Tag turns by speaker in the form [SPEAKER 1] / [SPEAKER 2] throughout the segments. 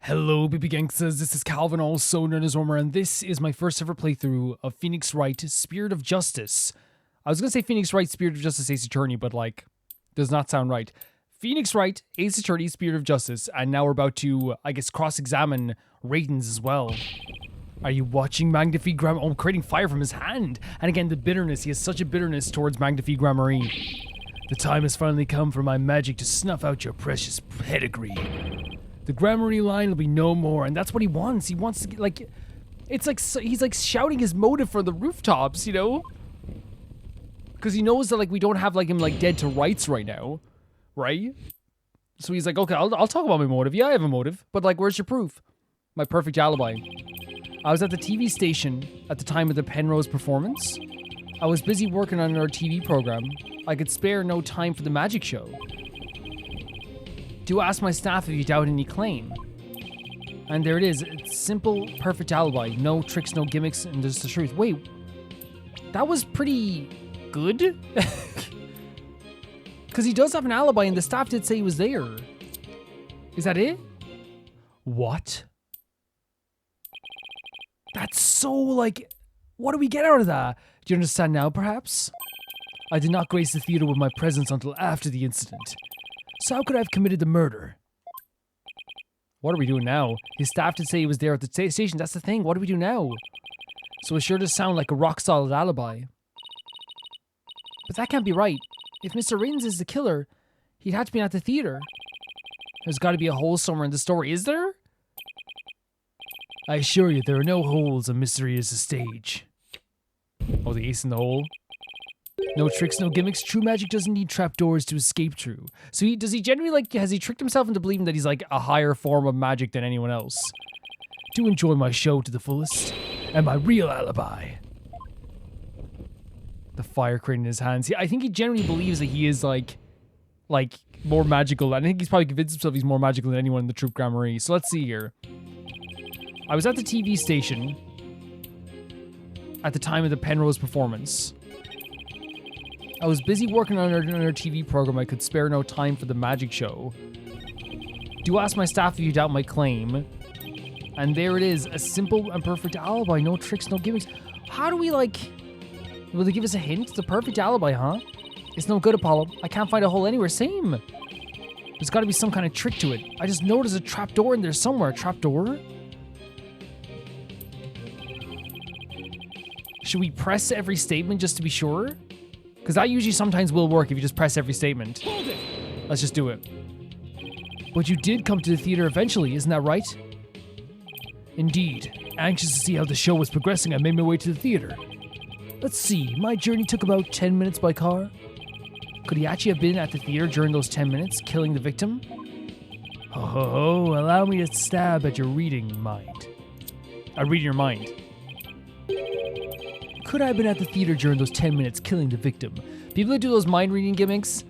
[SPEAKER 1] Hello, baby gangsters. This is Calvin, also known as Romer, and this is my first ever playthrough of Phoenix Wright, Spirit of Justice. I was gonna say Phoenix Wright, Spirit of Justice, Ace Attorney, but does not sound right. Phoenix Wright, Ace Attorney, Spirit of Justice, and now we're about to, I guess, cross-examine Raiden's as well. Are you watching Magnifique Grammar? Oh, creating fire from his hand. And again, the bitterness. He has such a bitterness towards Magnifique Gramarine. The time has finally come for my magic to snuff out your precious pedigree. The Gramarine line will be no more, and that's what he wants. He wants to get, he's like shouting his motive from the rooftops, you know? Because he knows that, we don't have, him, dead to rights right now, right? So he's like, okay, I'll talk about my motive. Yeah, I have a motive, but, where's your proof? My perfect alibi. I was at the TV station at the time of the Penrose performance. I was busy working on our TV program. I could spare no time for the magic show. Do ask my staff if you doubt any claim. And there it is. It's simple, perfect alibi. No tricks, no gimmicks, and just the truth. Wait, that was pretty good? Because he does have an alibi, and the staff did say he was there. Is that it? What? That's so, what do we get out of that? Do you understand now, perhaps? I did not grace the theater with my presence until after the incident. So how could I have committed the murder? What are we doing now? His staff did say he was there at the station. That's the thing. What do we do now? So it sure does sound like a rock-solid alibi. But that can't be right. If Mr. Rins is the killer, he'd have to be at the theater. There's got to be a hole somewhere in the story. Is there? I assure you, there are no holes on Mystery is the stage. Oh, the ace in the hole? No tricks, no gimmicks. True magic doesn't need trapdoors to escape through. So does he generally, has he tricked himself into believing that he's, a higher form of magic than anyone else? Do enjoy my show to the fullest. And my real alibi. The fire crane in his hands. I think he generally believes that he is, more magical. I think he's probably convinced himself he's more magical than anyone in the Troupe Gramarye. So let's see here. I was at the TV station at the time of the Penrose performance. I was busy working on our TV program. I could spare no time for the magic show. Do ask my staff if you doubt my claim. And there it is, a simple and perfect alibi. No tricks, no gimmicks. How do we, will they give us a hint? It's a perfect alibi, huh? It's no good, Apollo. I can't find a hole anywhere. Same. There's got to be some kind of trick to it. I just noticed a trapdoor in there somewhere. A trapdoor? Should we press every statement just to be sure? Because that usually sometimes will work if you just press every statement. Let's just do it. But you did come to the theater eventually, isn't that right? Indeed. Anxious to see how the show was progressing, I made my way to the theater. Let's see, my journey took about 10 minutes by car. Could he actually have been at the theater during those 10 minutes, killing the victim? Ho ho ho, allow me to stab at your reading mind. I read your mind. Could I have been at the theater during those 10 minutes killing the victim? People who do those mind reading gimmicks,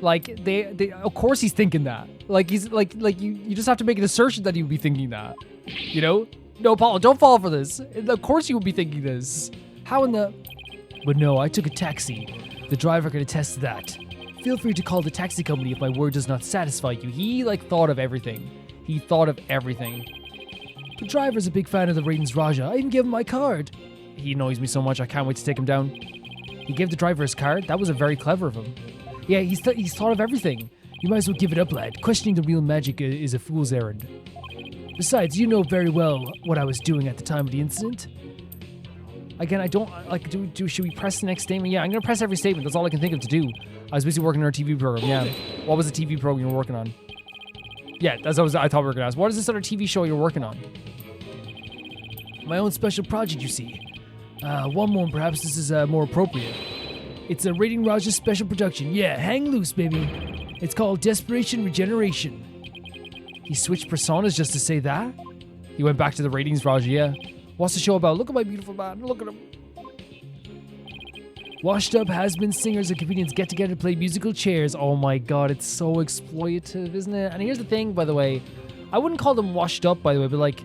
[SPEAKER 1] they of course he's thinking that. He's you just have to make an assertion that he would be thinking that. You know? No, Paul, don't fall for this. Of course you would be thinking this. How in the... But no, I took a taxi. The driver can attest to that. Feel free to call the taxi company if my word does not satisfy you. He, thought of everything. He thought of everything. The driver's a big fan of the Raiden's Raja. I even gave him my card. He annoys me so much, I can't wait to take him down. He gave the driver his card? That was very clever of him. Yeah, he's thought of everything. You might as well give it up, lad. Questioning the real magic is a fool's errand. Besides, you know very well what I was doing at the time of the incident. Again, I don't, should we press the next statement? Yeah, I'm going to press every statement. That's all I can think of to do. I was busy working on our TV program, yeah. What was the TV program you were working on? Yeah, that's what I thought we were going to ask. What is this other TV show you're working on? My own special project, you see. One more, perhaps this is more appropriate. It's a Rating Raja special production. Yeah, hang loose, baby. It's called Desperation Regeneration. He switched personas just to say that? He went back to the Ratings Raja, yeah. What's the show about? Look at my beautiful man. Look at him. Washed up has-been singers and comedians get together to play musical chairs. Oh my god, it's so exploitative, isn't it? And here's the thing, by the way. I wouldn't call them washed up, by the way, but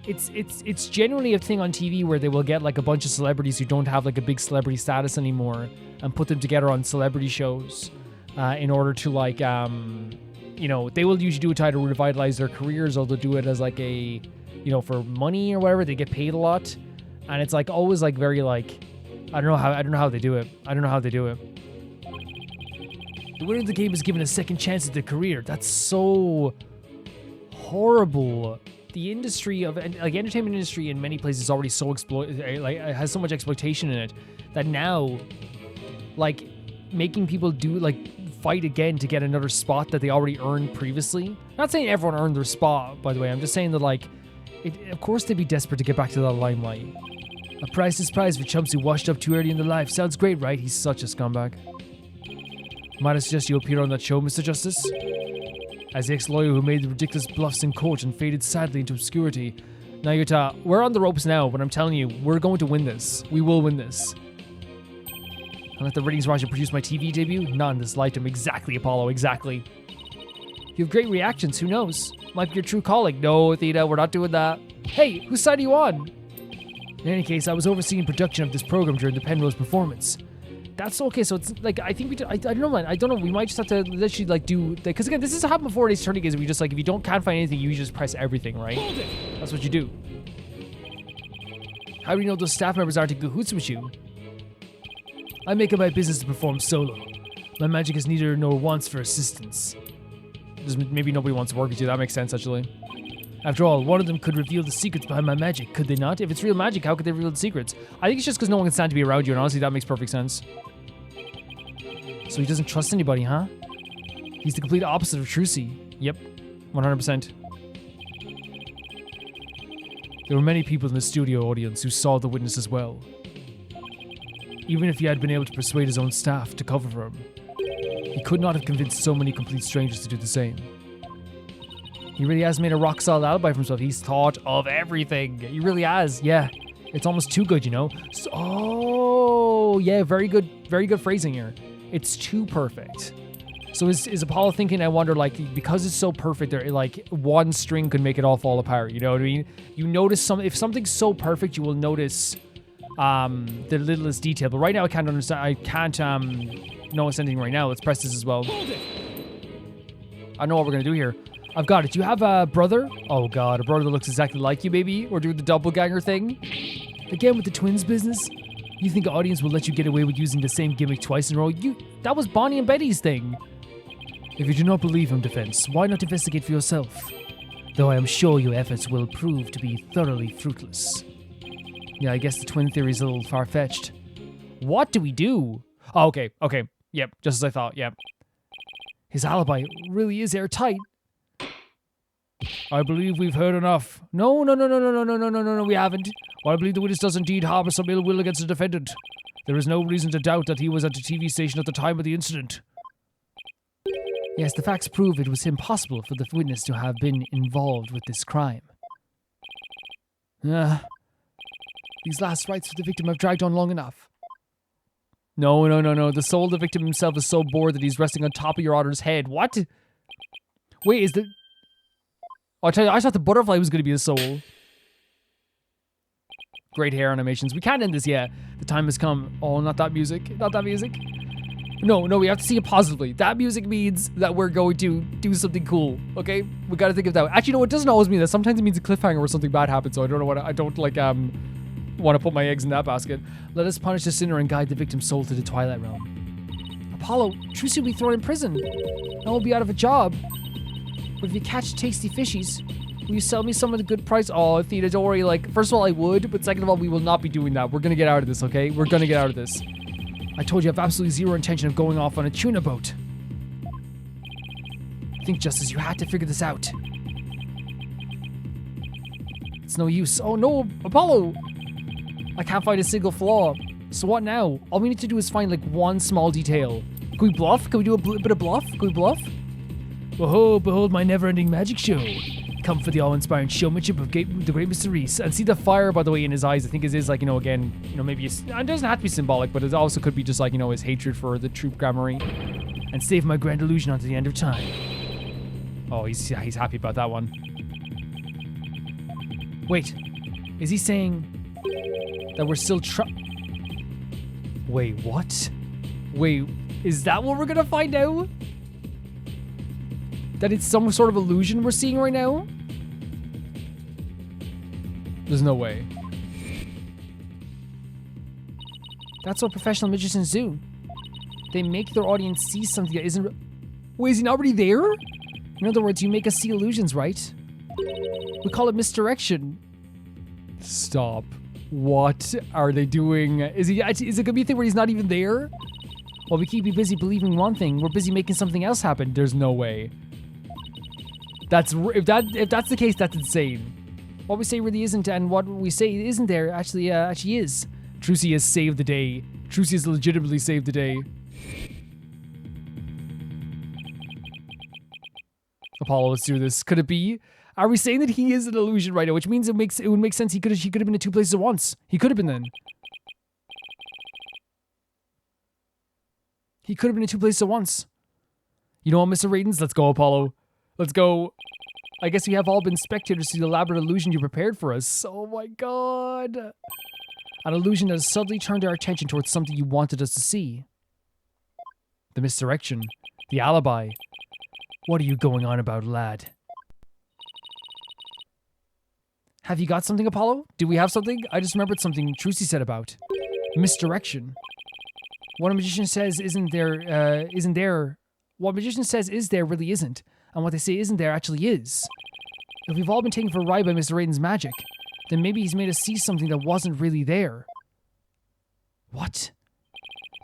[SPEAKER 1] it's generally a thing on TV where they will get a bunch of celebrities who don't have a big celebrity status anymore and put them together on celebrity shows in order to you know, they will usually do it to either revitalize their careers or they'll do it as like a, you know, for money or whatever. They get paid a lot, and it's like always like very like, I don't know how they do it. The winner of the game is given a second chance at their career. That's so horrible. The industry of like entertainment industry in many places is already so has so much exploitation in it that now, like, making people do like fight again to get another spot that they already earned previously. Not saying everyone earned their spot, by the way. I'm just saying that like, of course they'd be desperate to get back to that limelight. A priceless prize for chumps who washed up too early in their life. Sounds great, right? He's such a scumbag. Might I suggest you appear on that show, Mr. Justice? As the ex-lawyer who made the ridiculous bluffs in court and faded sadly into obscurity. Now, Yuta, we're on the ropes now, but I'm telling you, we're going to win this. We will win this. I'll let the ratings Roger produce my TV debut? Not in this lifetime. Exactly, Apollo, exactly. You have great reactions, who knows? Might be your true calling. No, Theta, we're not doing that. Hey, whose side are you on? In any case, I was overseeing production of this program during the Penrose performance. That's okay, so it's like, I think I don't know, man. I don't know, we might just have to literally like do, because again, this is happened before these turning games. We just like, if you can't find anything, you just press everything, right? That's what you do. How do you know those staff members aren't in cahoots with you? I make it my business to perform solo. My magic is neither nor wants for assistance. Maybe nobody wants to work with you, that makes sense actually. After all, one of them could reveal the secrets behind my magic, could they not? If it's real magic, how could they reveal the secrets? I think it's just because no one can stand to be around you, and honestly, that makes perfect sense. So he doesn't trust anybody, huh? He's the complete opposite of Trucy. Yep, 100%. There were many people in the studio audience who saw the witness as well. Even if he had been able to persuade his own staff to cover for him, he could not have convinced so many complete strangers to do the same. He really has made a rock-solid alibi for himself. He's thought of everything. He really has, yeah. It's almost too good, you know? So, oh, yeah, very good phrasing here. It's too perfect. So is Apollo thinking, I wonder, like, because it's so perfect, there, like, one string could make it all fall apart, you know what I mean? You notice if something's so perfect, you will notice the littlest detail. But right now, I can't notice anything right now. Let's press this as well. I know what we're gonna do here. I've got it. Do you have a brother? Oh god, a brother that looks exactly like you, maybe? Or doing the doppelganger thing? Again with the twins business? You think the audience will let you get away with using the same gimmick twice in a row? That was Bonnie and Betty's thing. If you do not believe him, Defense, why not investigate for yourself? Though I am sure your efforts will prove to be thoroughly fruitless. Yeah, I guess the twin theory is a little far-fetched. What do we do? Oh, okay. Yep, just as I thought, yep. His alibi really is airtight. I believe we've heard enough. No, we haven't. While I believe the witness does indeed harbor some ill will against the defendant, there is no reason to doubt that he was at a TV station at the time of the incident. Yes, the facts prove it was impossible for the witness to have been involved with this crime. These last rites for the victim have dragged on long enough. No. The soul of the victim himself is so bored that he's resting on top of your daughter's head. What? Wait, is the... Oh, I tell you, I thought the butterfly was going to be the soul. Great hair animations. We can't end this yet. The time has come. Oh, not that music. Not that music. No, we have to see it positively. That music means that we're going to do something cool, okay? We got to think of that. Actually, no, it doesn't always mean that. Sometimes it means a cliffhanger where something bad happens, so I don't know what... I don't, like, want to put my eggs in that basket. Let us punish the sinner and guide the victim's soul to the Twilight Realm. Apollo, Trucy will be thrown in prison. I will be out of a job. But if you catch tasty fishies, will you sell me some at a good price? Oh, Athena, don't worry. Like, first of all, I would, but second of all, we will not be doing that. We're gonna get out of this, okay? We're gonna get out of this. I told you I have absolutely zero intention of going off on a tuna boat. Think, Justice, you had to figure this out. It's no use. Oh no, Apollo! I can't find a single flaw. So what now? All we need to do is find like one small detail. Can we bluff? Can we do a bit of bluff? Can we bluff? Behold my never-ending magic show. Come for the awe-inspiring showmanship of the great Mr. Reese. And see the fire, by the way, in his eyes. I think it is like, again, maybe it doesn't have to be symbolic, but it also could be just like, his hatred for the troop Gramarye. And save my grand illusion unto the end of time. Oh, he's happy about that one. Wait, is he saying that we're still Wait, what? Wait, is that what we're gonna find out? That it's some sort of illusion we're seeing right now? There's no way. That's what professional magicians do. They make their audience see something that isn't... Wait, is he not already there? In other words, you make us see illusions, right? We call it misdirection. Stop. What are they doing? Is it gonna be a thing where he's not even there? While we keep you busy believing one thing, we're busy making something else happen. There's no way. If that's the case, that's insane. What we say really isn't, and what we say isn't there actually is. Trucy has saved the day. Trucy has legitimately saved the day. Apollo, let's do this. Could it be? Are we saying that he is an illusion right now? Which means it would make sense he could have been in two places at once. He could have been then. He could have been in two places at once. You know what, Mr. Radens? Let's go, Apollo. Let's go. I guess we have all been spectators to the elaborate illusion you prepared for us. Oh my god. An illusion that has suddenly turned our attention towards something you wanted us to see. The misdirection. The alibi. What are you going on about, lad? Have you got something, Apollo? Do we have something? I just remembered something Trucy said about. Misdirection. What a magician says isn't there. What a magician says is there really isn't. And what they say isn't there actually is. If we've all been taken for a ride by Mr. Raiden's magic, then maybe he's made us see something that wasn't really there. What?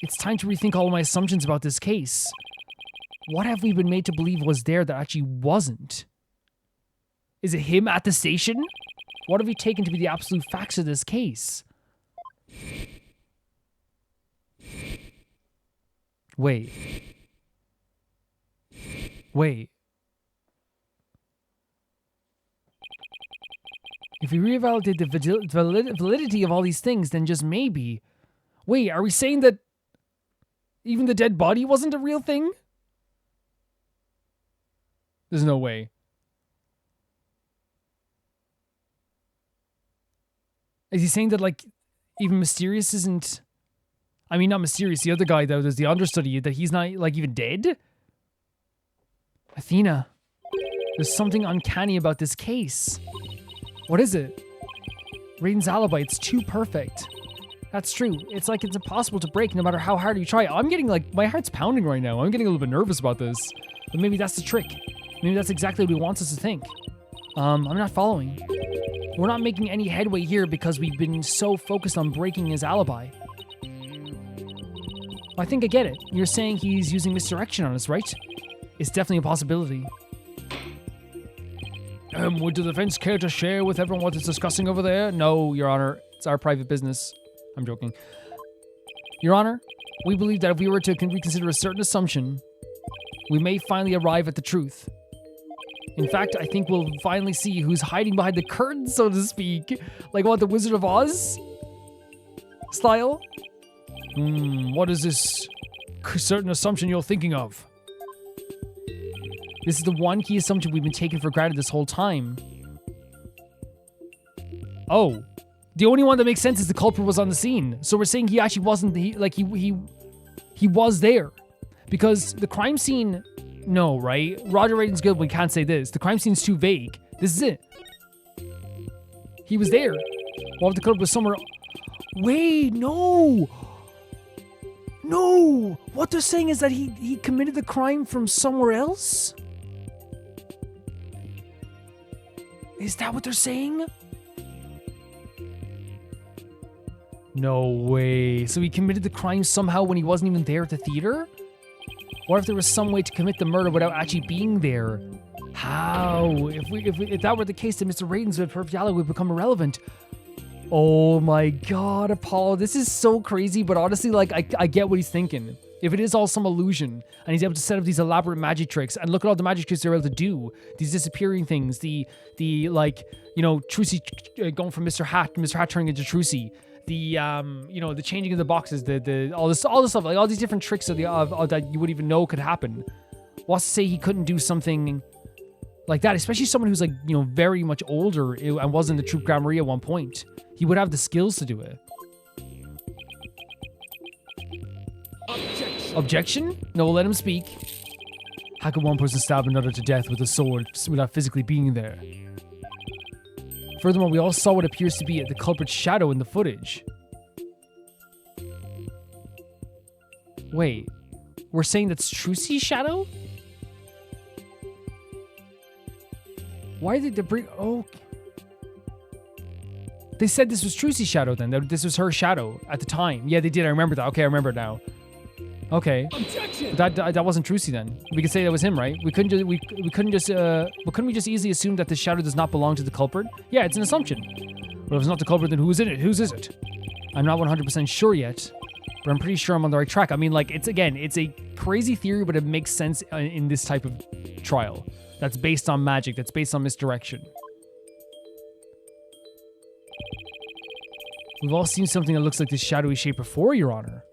[SPEAKER 1] It's time to rethink all of my assumptions about this case. What have we been made to believe was there that actually wasn't? Is it him at the station? What have we taken to be the absolute facts of this case? Wait. If we reevaluate the validity of all these things, then just maybe... Wait, are we saying that even the dead body wasn't a real thing? There's no way. Is he saying that, like, even Mysterious isn't... I mean, not Mysterious, the other guy that was the understudy, that he's not, like, even dead? Athena. There's something uncanny about this case. What is it? Raiden's alibi, it's too perfect. That's true. It's like it's impossible to break no matter how hard you try. I'm getting, like, my heart's pounding right now. I'm getting a little bit nervous about this. But maybe that's the trick. Maybe that's exactly what he wants us to think. I'm not following. We're not making any headway here because we've been so focused on breaking his alibi. I think I get it. You're saying he's using misdirection on us, right? It's definitely a possibility. Would the defense care to share with everyone what it's discussing over there? No, Your Honor. It's our private business. I'm joking. Your Honor, we believe that if we were to reconsider a certain assumption, we may finally arrive at the truth. In fact, I think we'll finally see who's hiding behind the curtain, so to speak. Like what, the Wizard of Oz style? What is this certain assumption you're thinking of? This is the one key assumption we've been taking for granted this whole time. Oh. The only one that makes sense is the culprit was on the scene. So we're saying he actually wasn't, he was there. Because the crime scene, no, right? Roger Rating's good, we can't say this. The crime scene's too vague. This is it. He was there. What if the culprit was somewhere? Wait, no. No. What they're saying is that he committed the crime from somewhere else? Is that what they're saying? No way. So he committed the crime somehow when he wasn't even there at the theater? What if there was some way to commit the murder without actually being there? How? If that were the case, then Mr. Raiden's perfect alibi would become irrelevant. Oh my god, Apollo. This is so crazy, but honestly, like, I get what he's thinking. If it is all some illusion, and he's able to set up these elaborate magic tricks, and look at all the magic tricks they're able to do, these disappearing things, the like, you know, Trucy going from Mr. Hat turning into Trucy, the you know, the changing of the boxes, the all this stuff, like all these different tricks that you wouldn't even know could happen. What's to say he couldn't do something like that, especially someone who's, like, you know, very much older and was in the Troupe Grand Marie at one point. He would have the skills to do it. Objection? No, we'll let him speak. How could one person stab another to death with a sword without physically being there? Furthermore, we all saw what appears to be the culprit's shadow in the footage. Wait, we're saying that's Trucy's shadow? Why did they bring... Oh... They said this was Trucy's shadow then, that this was her shadow at the time. Yeah, they did, I remember that. Okay, I remember it now. Okay. But that wasn't Trucy then. We could say that was him, right? But couldn't we just easily assume that the shadow does not belong to the culprit? Yeah, it's an assumption. Well, if it's not the culprit, then who is it? Whose is it? I'm not 100% sure yet, but I'm pretty sure I'm on the right track. I mean, like, it's a crazy theory, but it makes sense in this type of trial. That's based on magic, that's based on misdirection. We've all seen something that looks like this shadowy shape before, Your Honor.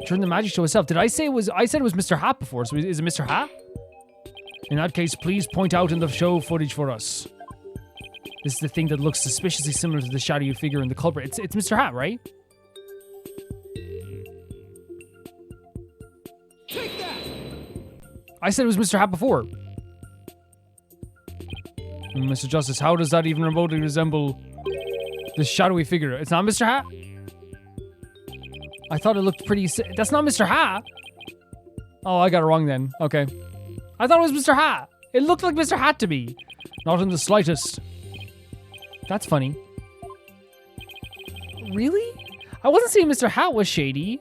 [SPEAKER 1] Turn the magic show itself. Did I say it was... I said it was Mr. Hat before, so is it Mr. Hat? In that case, please point out in the show footage for us. This is the thing that looks suspiciously similar to the shadowy figure in the culprit. It's Mr. Hat, right? Take that! I said it was Mr. Hat before. Mr. Justice, how does that even remotely resemble the shadowy figure? It's not Mr. Hat? I thought it looked pretty... That's not Mr. Hat! Oh, I got it wrong then. Okay. I thought it was Mr. Hat. It looked like Mr. Hat to me. Not in the slightest. That's funny. Really? I wasn't saying Mr. Hat was shady.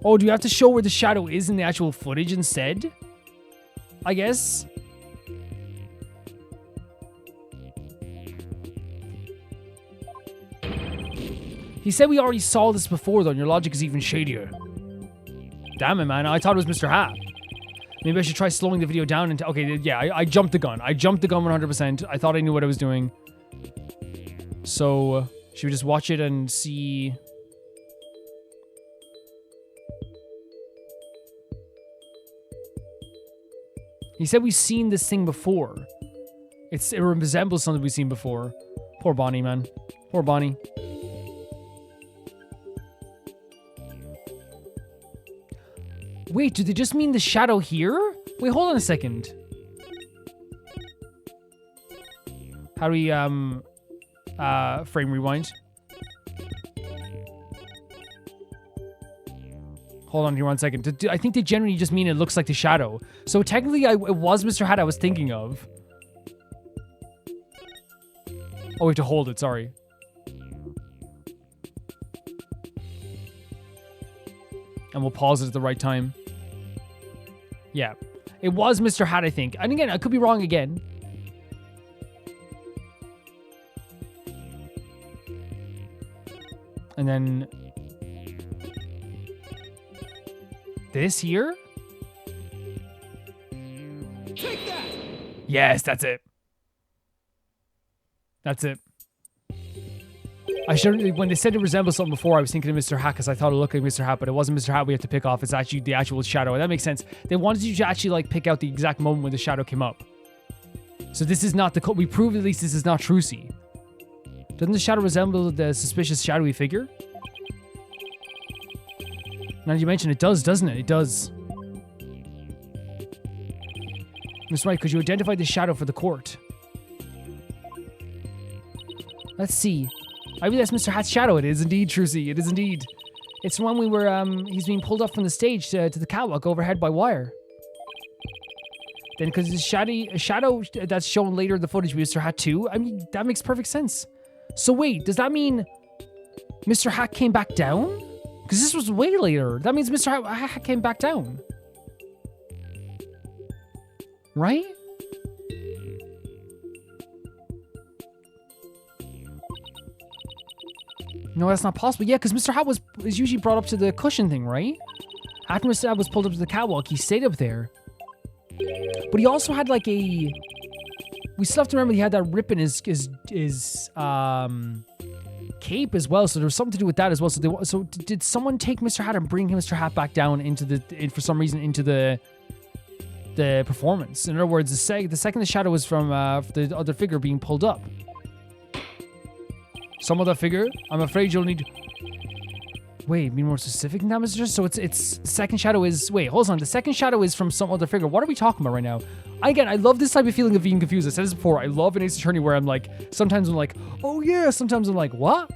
[SPEAKER 1] Oh, do you have to show where the shadow is in the actual footage instead? I guess. He said we already saw this before, though, and your logic is even shadier. Damn it, man. I thought it was Mr. Hat. Maybe I should try slowing the video down and... Okay, yeah, I jumped the gun. I jumped the gun 100%. I thought I knew what I was doing. So, should we just watch it and see... He said we've seen this thing before. It resembles something we've seen before. Poor Bonnie, man. Poor Bonnie. Wait, do they just mean the shadow here? Wait, hold on a second. How do we, frame rewind? Hold on here 1 second. I think they generally just mean it looks like the shadow. So technically, it was Mr. Hat I was thinking of. Oh, we have to hold it, sorry. And we'll pause it at the right time. Yeah. It was Mr. Hat, I think. And again, I could be wrong again. And then... this here? Take that! Yes, that's it. That's it. I should, when they said it resembles something before, I was thinking of Mr. Hat because I thought it looked like Mr. Hat, but it wasn't Mr. Hat we have to pick off. It's actually the actual shadow. And that makes sense. They wanted you to actually like pick out the exact moment when the shadow came up. So this is not the... We proved at least this is not Trucy. Doesn't the shadow resemble the suspicious shadowy figure? Now you mention it does, doesn't it? It does. Mr. Wright, could you identify the shadow for the court? Let's see. I believe that's Mr. Hat's shadow. It is indeed, Trucy. It is indeed. It's when we were, he's being pulled up from the stage to the catwalk overhead by wire. Then because the shadow that's shown later in the footage with Mr. Hat too, I mean, that makes perfect sense. So wait, does that mean Mr. Hat came back down? Because this was way later. That means Mr. Hat came back down. Right? No, that's not possible. Yeah, because Mr. Hat is usually brought up to the cushion thing, right? After Mr. Hat was pulled up to the catwalk, he stayed up there. But he also had like a... We still have to remember he had that rip in his cape as well, so there was something to do with that as well. So did someone take Mr. Hat and bring Mr. Hat back down into for some reason into the performance? In other words, the second the shadow was from the other figure being pulled up. Some other figure? I'm afraid you'll need... Wait, be more specific than that, Mr. So it's second shadow is, wait, hold on. The second shadow is from some other figure. What are we talking about right now? Again, I love this type of feeling of being confused. I said this before. I love an Ace Attorney where I'm like, sometimes I'm like, oh yeah. Sometimes I'm like, what?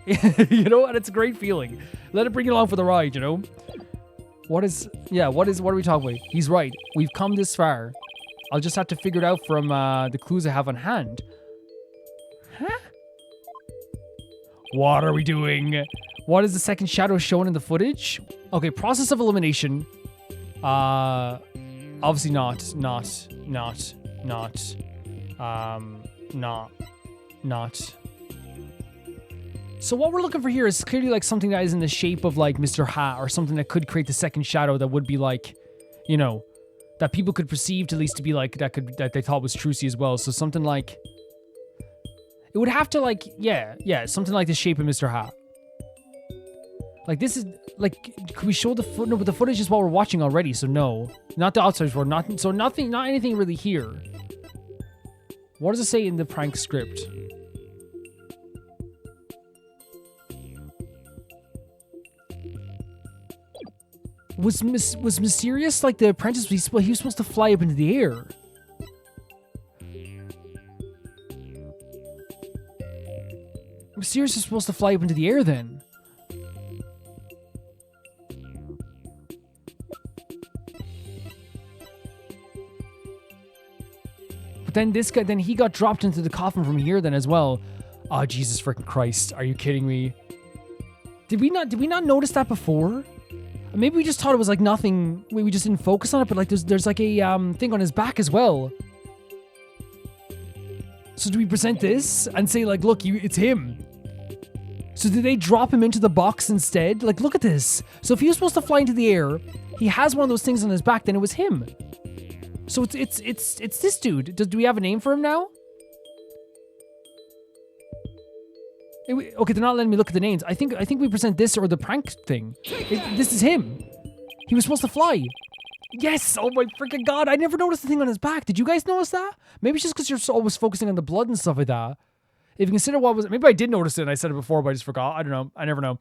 [SPEAKER 1] You know, and it's a great feeling. Let it bring you along for the ride, you know? What are we talking about? He's right. We've come this far. I'll just have to figure it out from the clues I have on hand. Huh? What are we doing? What is the second shadow shown in the footage? Okay, process of elimination. Obviously not. So what we're looking for here is clearly like something that is in the shape of like Mr. Hat or something that could create the second shadow that would be like, you know, that people could perceive to at least to be like, that they thought was Trucy as well. So something like, it would have to like, yeah, something like the shape of Mr. Hat. Like this is like, could we show the foot? No, but the footage is what we're watching already. So no, not the outside world. Not anything really here. What does it say in the prank script? Was Mysterious like the apprentice? He was supposed to fly up into the air. Mysterious is supposed to fly up into the air then. But then this guy, then he got dropped into the coffin from here then as well. Oh, Jesus freaking Christ. Are you kidding me? Did we not notice that before? Maybe we just thought it was like nothing. We just didn't focus on it, but like there's like a thing on his back as well. So do we present this and say like, look, it's him? So did they drop him into the box instead? Like, look at this. So if he was supposed to fly into the air, he has one of those things on his back, then it was him. So it's this dude. Do we have a name for him now? Okay, they're not letting me look at the names. I think we present this or the prank thing. This is him. He was supposed to fly. Yes! Oh my freaking god! I never noticed the thing on his back. Did you guys notice that? Maybe it's just because you're always focusing on the blood and stuff like that. If you consider what was... Maybe I did notice it and I said it before, but I just forgot. I don't know. I never know.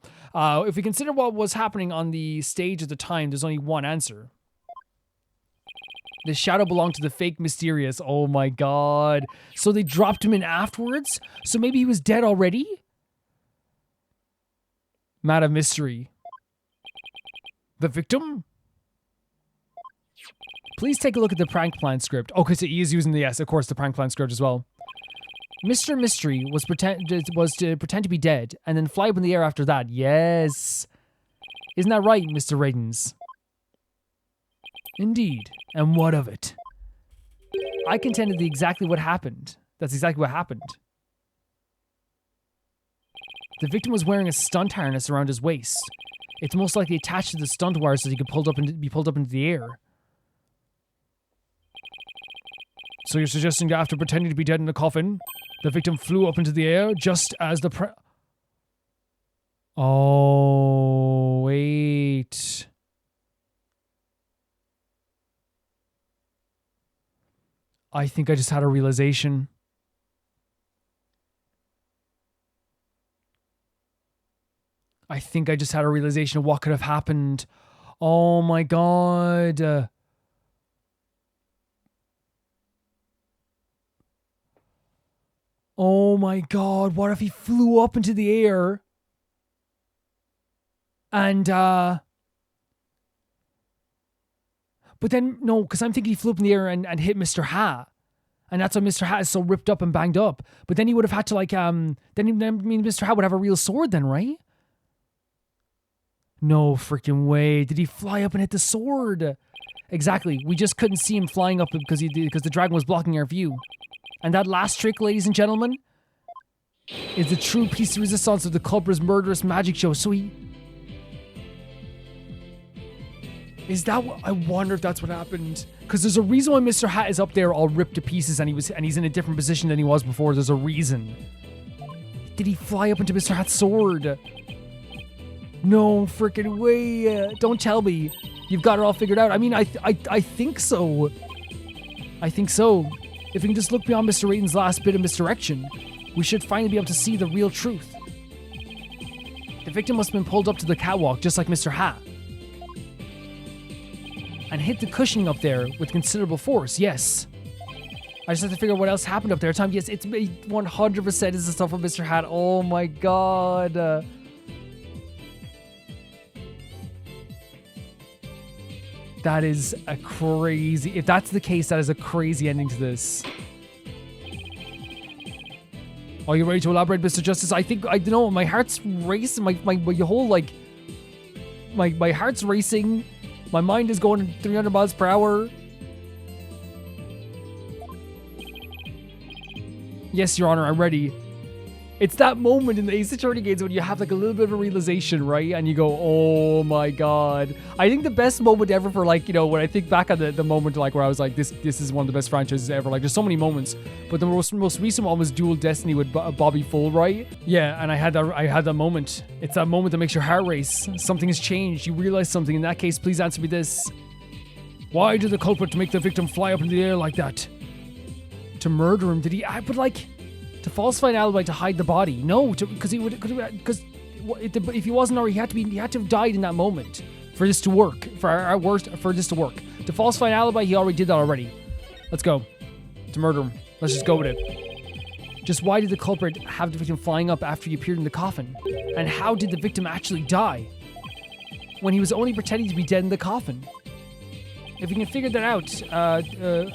[SPEAKER 1] If we consider what was happening on the stage at the time, there's only one answer. The shadow belonged to the fake Mysterious. Oh my god. So they dropped him in afterwards? So maybe he was dead already? Matt of Mystery. The victim? Please take a look at the prank plan script. Okay, so he is using the, yes, of course, the prank plan script as well. Mr. Mystery was to pretend to be dead and then fly up in the air after that. Yes. Isn't that right, Mr. Raidens? Indeed. And what of it? I contended exactly what happened. That's exactly what happened. The victim was wearing a stunt harness around his waist. It's most likely attached to the stunt wire so he could be pulled up into the air. So you're suggesting that after pretending to be dead in a coffin, the victim flew up into the air just as the Oh, wait. I think I just had a realization. I think I just had a realization of what could have happened. Oh my god. Oh my god, what if he flew up into the air and but then no, because I'm thinking he flew up in the air and hit Mr. Hat. And that's why Mr. Hat is so ripped up and banged up. But then he would have had to like then Mr. Hat would have a real sword then, right? No freaking way. Did he fly up and hit the sword? Exactly. We just couldn't see him flying up because the dragon was blocking our view. And that last trick, ladies and gentlemen, is the true piece de resistance of the culprit's murderous magic show. So he... Is that what... I wonder if that's what happened. Because there's a reason why Mr. Hat is up there all ripped to pieces and he's in a different position than he was before. There's a reason. Did he fly up into Mr. Hat's sword? No freaking way. Don't tell me. You've got it all figured out. I mean, I think so. I think so. If we can just look beyond Mr. Raiden's last bit of misdirection, we should finally be able to see the real truth. The victim must have been pulled up to the catwalk, just like Mr. Hat. And hit the cushioning up there with considerable force, yes. I just have to figure out what else happened up there. Time, yes, it's 100% is the stuff with Mr. Hat. Oh my god. That is a crazy... If that's the case, that is a crazy ending to this. Are you ready to elaborate, Mr. Justice? I think... I don't know. My heart's racing. My whole, like... My heart's racing. My mind is going 300 miles per hour. Yes, Your Honor, I'm ready. It's that moment in the Ace Attorney games when you have like a little bit of a realization, right? And you go, oh my god. I think the best moment ever for like, you know, when I think back on the moment like where I was like, this is one of the best franchises ever. Like there's so many moments. But the most recent one was Dual Destiny with Bobby Fulbright. Yeah, and I had that moment. It's that moment that makes your heart race. Something has changed. You realize something. In that case, please answer me this. Why did the culprit make the victim fly up in the air like that? To murder him? Did he... But like... To falsify an alibi to hide the body? No, because if he wasn't already, he had to have died in that moment for this to work. For this to work. To falsify an alibi, he already did that already. Let's go. To murder him. Let's just go with it. Just why did the culprit have the victim flying up after he appeared in the coffin? And how did the victim actually die? When he was only pretending to be dead in the coffin? If we can figure that out,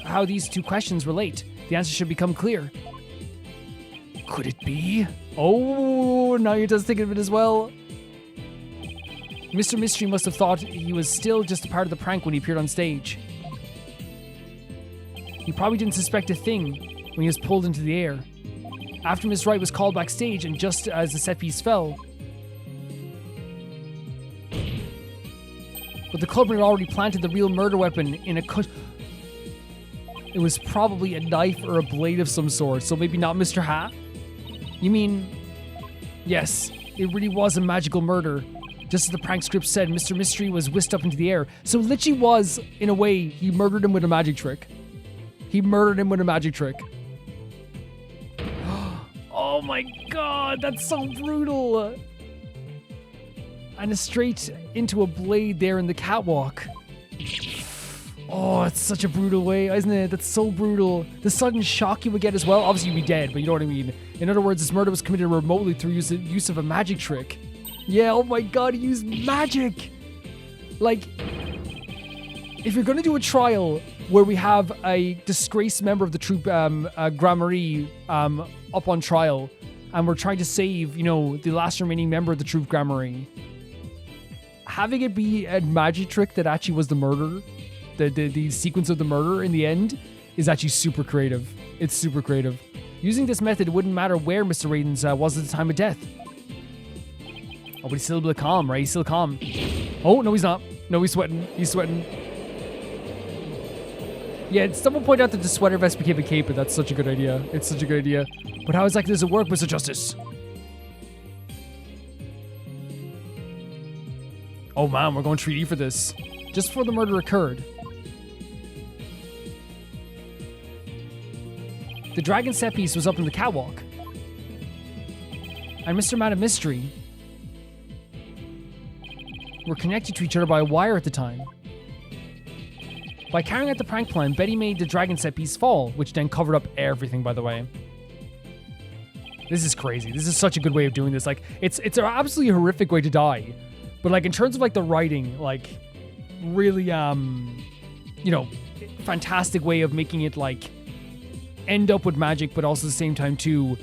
[SPEAKER 1] how these two questions relate, the answer should become clear. Could it be? Oh, now you're just thinking of it as well. Mr. Mystery must have thought he was still just a part of the prank when he appeared on stage. He probably didn't suspect a thing when he was pulled into the air. After Miss Wright was called backstage and just as the set piece fell. But the culprit had already planted the real murder weapon in a It was probably a knife or a blade of some sort, so maybe not Mr. Hat? You mean... Yes, it really was a magical murder. Just as the prank script said, Mr. Mystery was whisked up into the air. So literally was, in a way, he murdered him with a magic trick. He murdered him with a magic trick. Oh my god, that's so brutal! And straight into a blade there in the catwalk. Oh, it's such a brutal way, isn't it? That's so brutal. The sudden shock you would get as well. Obviously, you'd be dead, but you know what I mean. In other words, this murder was committed remotely through use of a magic trick. Yeah, oh my god, he used magic! Like, if you're gonna do a trial where we have a disgraced member of the troupe, Grand Marie, up on trial, and we're trying to save, you know, the last remaining member of the troupe, Grand Marie, having it be a magic trick that actually was the murder, the sequence of the murder in the end, is actually super creative. It's super creative. Using this method, it wouldn't matter where Mr. Radens was at the time of death. Oh, but he's still a bit calm, right? He's still calm. Oh, no, he's not. No, he's sweating. He's sweating. Yeah, someone pointed out that the sweater vest became a cape, but that's such a good idea. It's such a good idea. But how exactly does it work, Mr. Justice? Oh, man, we're going 3D for this. Just before the murder occurred. The dragon set piece was up in the catwalk. And Mr. Man of Mystery were connected to each other by a wire at the time. By carrying out the prank plan, Betty made the dragon set piece fall, which then covered up everything, by the way. This is crazy. This is such a good way of doing this. Like, it's an absolutely horrific way to die. But, like, in terms of, like, the writing, like, really, you know, fantastic way of making it, like, end up with magic, but also at the same time, too,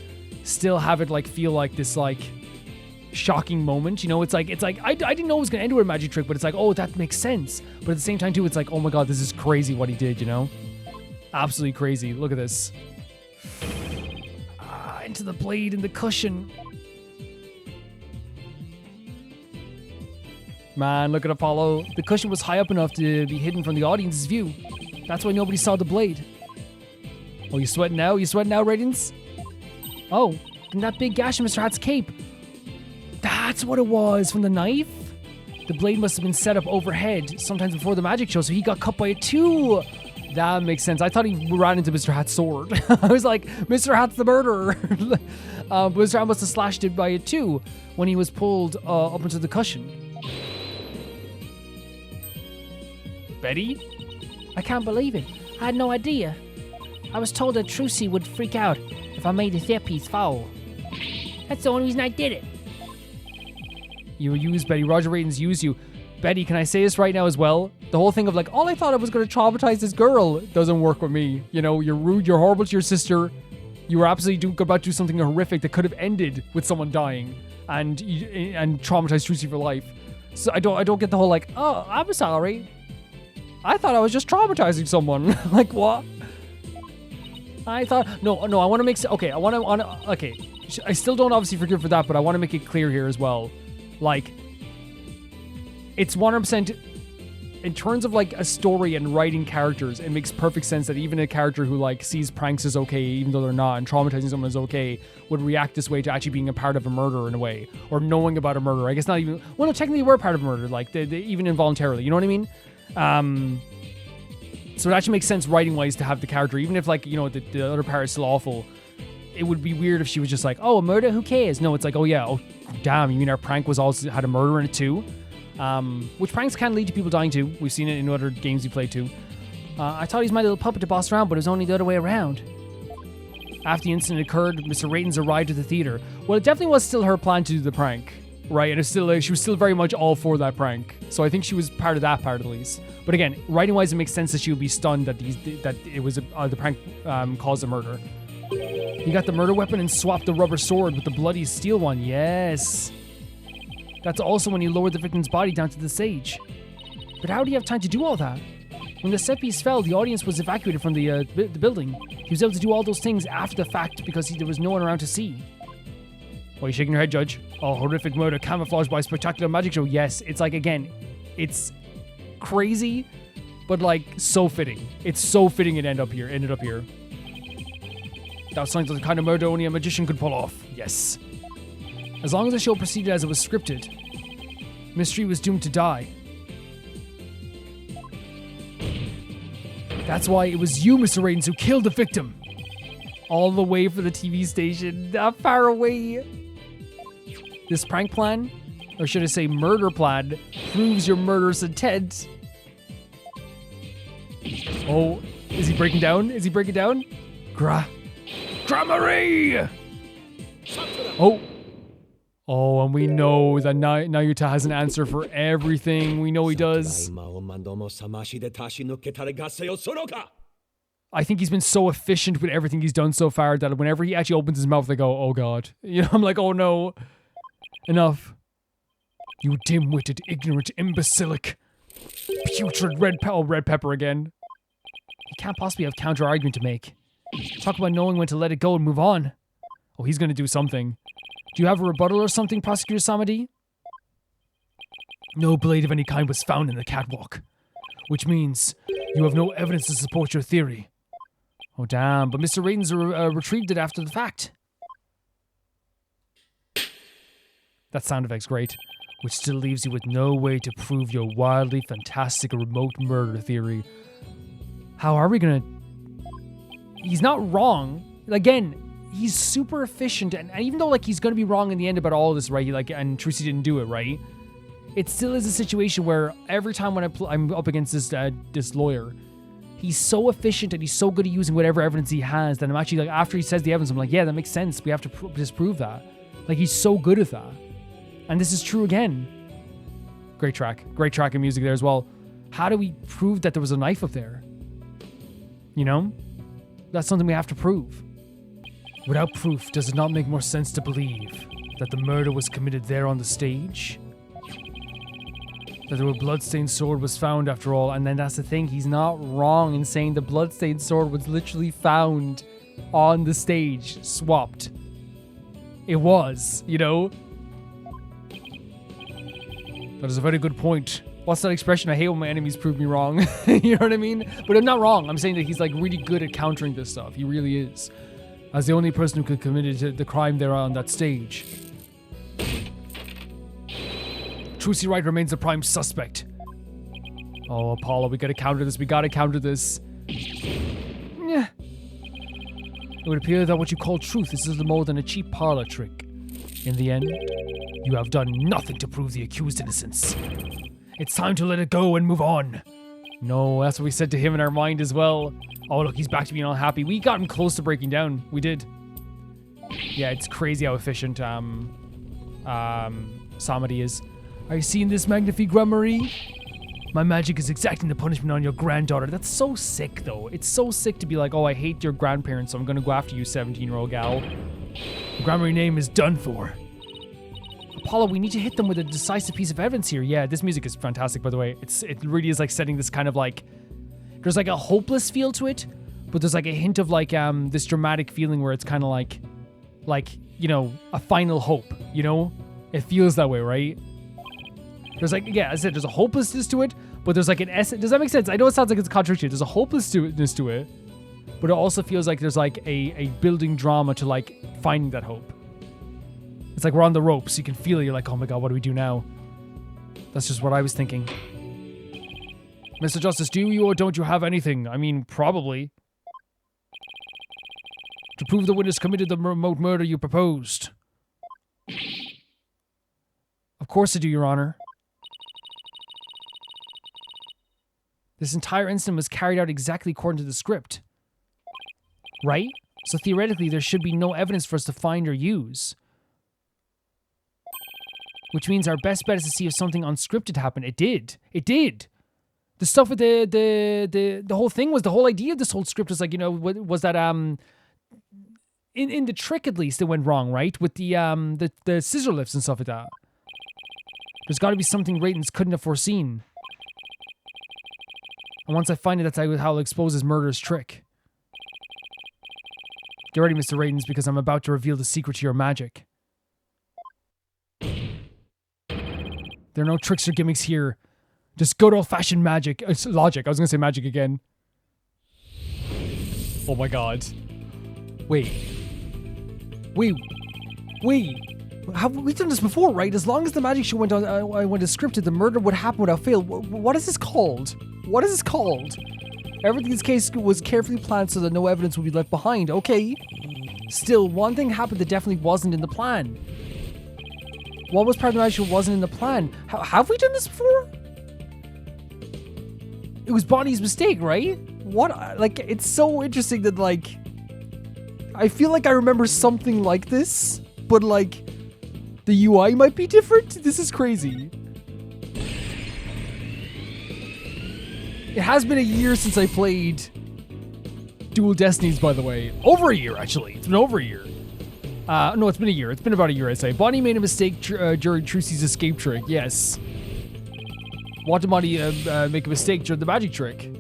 [SPEAKER 1] still have it, like, feel like this, like, shocking moment. You know, it's like I didn't know it was going to end with a magic trick, but it's like, oh, that makes sense. But at the same time, too, it's like, oh my god, this is crazy what he did, you know? Absolutely crazy. Look at this. Into the blade and the cushion. Man, look at Apollo. The cushion was high up enough to be hidden from the audience's view. That's why nobody saw the blade. Oh, you sweating now? You sweating now, Radiance? Oh, and that big gash in Mr. Hat's cape. That's what it was, from the knife? The blade must have been set up overhead, sometimes before the magic show, so he got cut by it too. That makes sense. I thought he ran into Mr. Hat's sword. I was like, Mr. Hat's the murderer. But Mr. Hat must have slashed it by it too when he was pulled up into the cushion. Betty?
[SPEAKER 2] I can't believe it. I had no idea. I was told that Trucy would freak out if I made his earpiece fall. That's the only reason I did it.
[SPEAKER 1] You were used, Betty. Roger Ratings used you. Betty, can I say this right now as well? The whole thing of like, all I thought I was going to traumatize this girl doesn't work with me. You know, you're rude, you're horrible to your sister. You were absolutely about to do something horrific that could have ended with someone dying and traumatized Trucy for life. So I don't get the whole like, oh, I'm sorry. I thought I was just traumatizing someone. Like, what? I thought, no, I want to make, okay, okay. I still don't obviously forgive for that, but I want to make it clear here as well. Like, it's 100%, in terms of like a story and writing characters, it makes perfect sense that even a character who like sees pranks as okay, even though they're not, and traumatizing someone is okay, would react this way to actually being a part of a murder in a way, or knowing about a murder. I guess not even, well, no, technically we're part of a murder, like they even involuntarily, you know what I mean? So it actually makes sense writing-wise to have the character, even if like, you know, the other part is still awful. It would be weird if she was just like, oh, a murder, who cares? No, it's like, oh yeah, oh damn, you mean our prank was also had a murder in it too? Which pranks can lead to people dying too. We've seen it in other games we played too. I thought he was my little puppet to boss around, but it was only the other way around. After the incident occurred, Mr. Ratings arrived at the theater. Well, it definitely was still her plan to do the prank, right? And it's still she was still very much all for that prank. So I think she was part of that part at least. But again, writing-wise, it makes sense that she would be stunned that it was the prank caused a murder. He got the murder weapon and swapped the rubber sword with the bloody steel one. Yes. That's also when he lowered the victim's body down to the stage. But how did he have time to do all that? When the set piece fell, the audience was evacuated from the building. He was able to do all those things after the fact because there was no one around to see. Why are you shaking your head, Judge? Oh, horrific murder camouflaged by a spectacular magic show. Yes, it's like, again, it's crazy, but like so fitting. It's so fitting it ended up here. That sounds like the kind of murder only a magician could pull off. Yes. As long as the show proceeded as it was scripted, Mystery was doomed to die. That's why it was you, Mr. Ratings, who killed the victim. All the way for the TV station, that far away. This prank plan, or should I say murder plan, proves your murderous intent. Oh, is he breaking down? Gramarye! Oh, and we know that Nayuta has an answer for everything. We know he does. I think he's been so efficient with everything he's done so far that whenever he actually opens his mouth, they go, oh god. You know, I'm like, oh no. Enough. You dim-witted, ignorant, imbecilic. Putrid red pepper again. He can't possibly have counter-argument to make. Talk about knowing when to let it go and move on. Oh, he's going to do something. Do you have a rebuttal or something, Prosecutor Samadi? No blade of any kind was found in the catwalk, which means you have no evidence to support your theory. Oh, damn, but Mr. Ratings retrieved it after the fact. That sound effect's great, which still leaves you with no way to prove your wildly fantastic remote murder theory. How are we gonna... He's not wrong. Again, he's super efficient, and even though like he's gonna be wrong in the end about all this, right? Like, and Trucy didn't do it, right? It still is a situation where every time when I'm up against this lawyer, he's so efficient and he's so good at using whatever evidence he has that I'm actually like, after he says the evidence, I'm like, yeah, that makes sense. We have to disprove that. Like, he's so good at that. And this is true again. Great track and music there as well. How do we prove that there was a knife up there? You know? That's something we have to prove. Without proof, does it not make more sense to believe that the murder was committed there on the stage? That the bloodstained sword was found after all, and then that's the thing, he's not wrong in saying the bloodstained sword was literally found on the stage, swapped. It was, you know? That is a very good point. What's that expression? I hate when my enemies prove me wrong. You know what I mean? But I'm not wrong. I'm saying that he's like really good at countering this stuff. He really is. As the only person who could have committed the crime there on that stage. Trucy Wright remains the prime suspect. Oh, Apollo, we gotta counter this. Yeah. It would appear that what you call truth is little more than a cheap parlor trick. In the end, you have done nothing to prove the accused innocence. It's time to let it go and move on. No, that's what we said to him in our mind as well. Oh, look, he's back to being all happy. We got him close to breaking down. We did. Yeah, it's crazy how efficient Samadi is. Are you seeing this, Magnifique Grand-Marie? My magic is exacting the punishment on your granddaughter. That's so sick, though. It's so sick to be like, oh, I hate your grandparents, so I'm gonna go after you, 17-year-old gal. The Grand-Marie name is done for. Apollo, we need to hit them with a decisive piece of evidence here. Yeah, this music is fantastic, by the way. It really is like setting this kind of like... There's like a hopeless feel to it, but there's like a hint of like this dramatic feeling where it's kind of like, you know, a final hope, you know? It feels that way, right? There's like, yeah, as I said, there's a hopelessness to it, but there's like an essence. Does that make sense? I know it sounds like it's a contradiction. There's a hopelessness to it, but it also feels like there's like a building drama to like finding that hope. It's like we're on the ropes. You can feel it. You're like, oh my God, what do we do now? That's just what I was thinking. Mr. Justice, do you or don't you have anything? I mean, probably. To prove the witness committed the remote murder you proposed. Of course I do, Your Honor. This entire incident was carried out exactly according to the script. Right? So theoretically, there should be no evidence for us to find or use. Which means our best bet is to see if something unscripted happened. It did. It did. The stuff with the whole thing was, the whole idea of this whole script was like, you know, was that in the trick at least it went wrong, right? With the scissor lifts and stuff like that. There's got to be something Raytons couldn't have foreseen. And once I find it, that's how I'll expose his murderous trick. Get ready, Mr. Raytons, because I'm about to reveal the secret to your magic. There are no tricks or gimmicks here. Just good old-fashioned magic. Logic. I was going to say magic again. Oh my God. Wait. Have we done this before, right? As long as the magic show went on, went as scripted, the murder would happen without fail. What is this called? What is this called? Everything in this case was carefully planned so that no evidence would be left behind. Okay. Still, one thing happened that definitely wasn't in the plan. What was part of the magic show wasn't in the plan? Have we done this before? It was Bonnie's mistake, right? What? Like, it's so interesting that, like... I feel like I remember something like this, but, like... The UI might be different? This is crazy. It has been a year since I played Dual Destinies, by the way. Over a year, actually. It's been over a year. No, it's been a year. It's been about a year, I'd say. Bonnie made a mistake during Trucy's escape trick. Yes. Why did Bonnie make a mistake during the magic trick?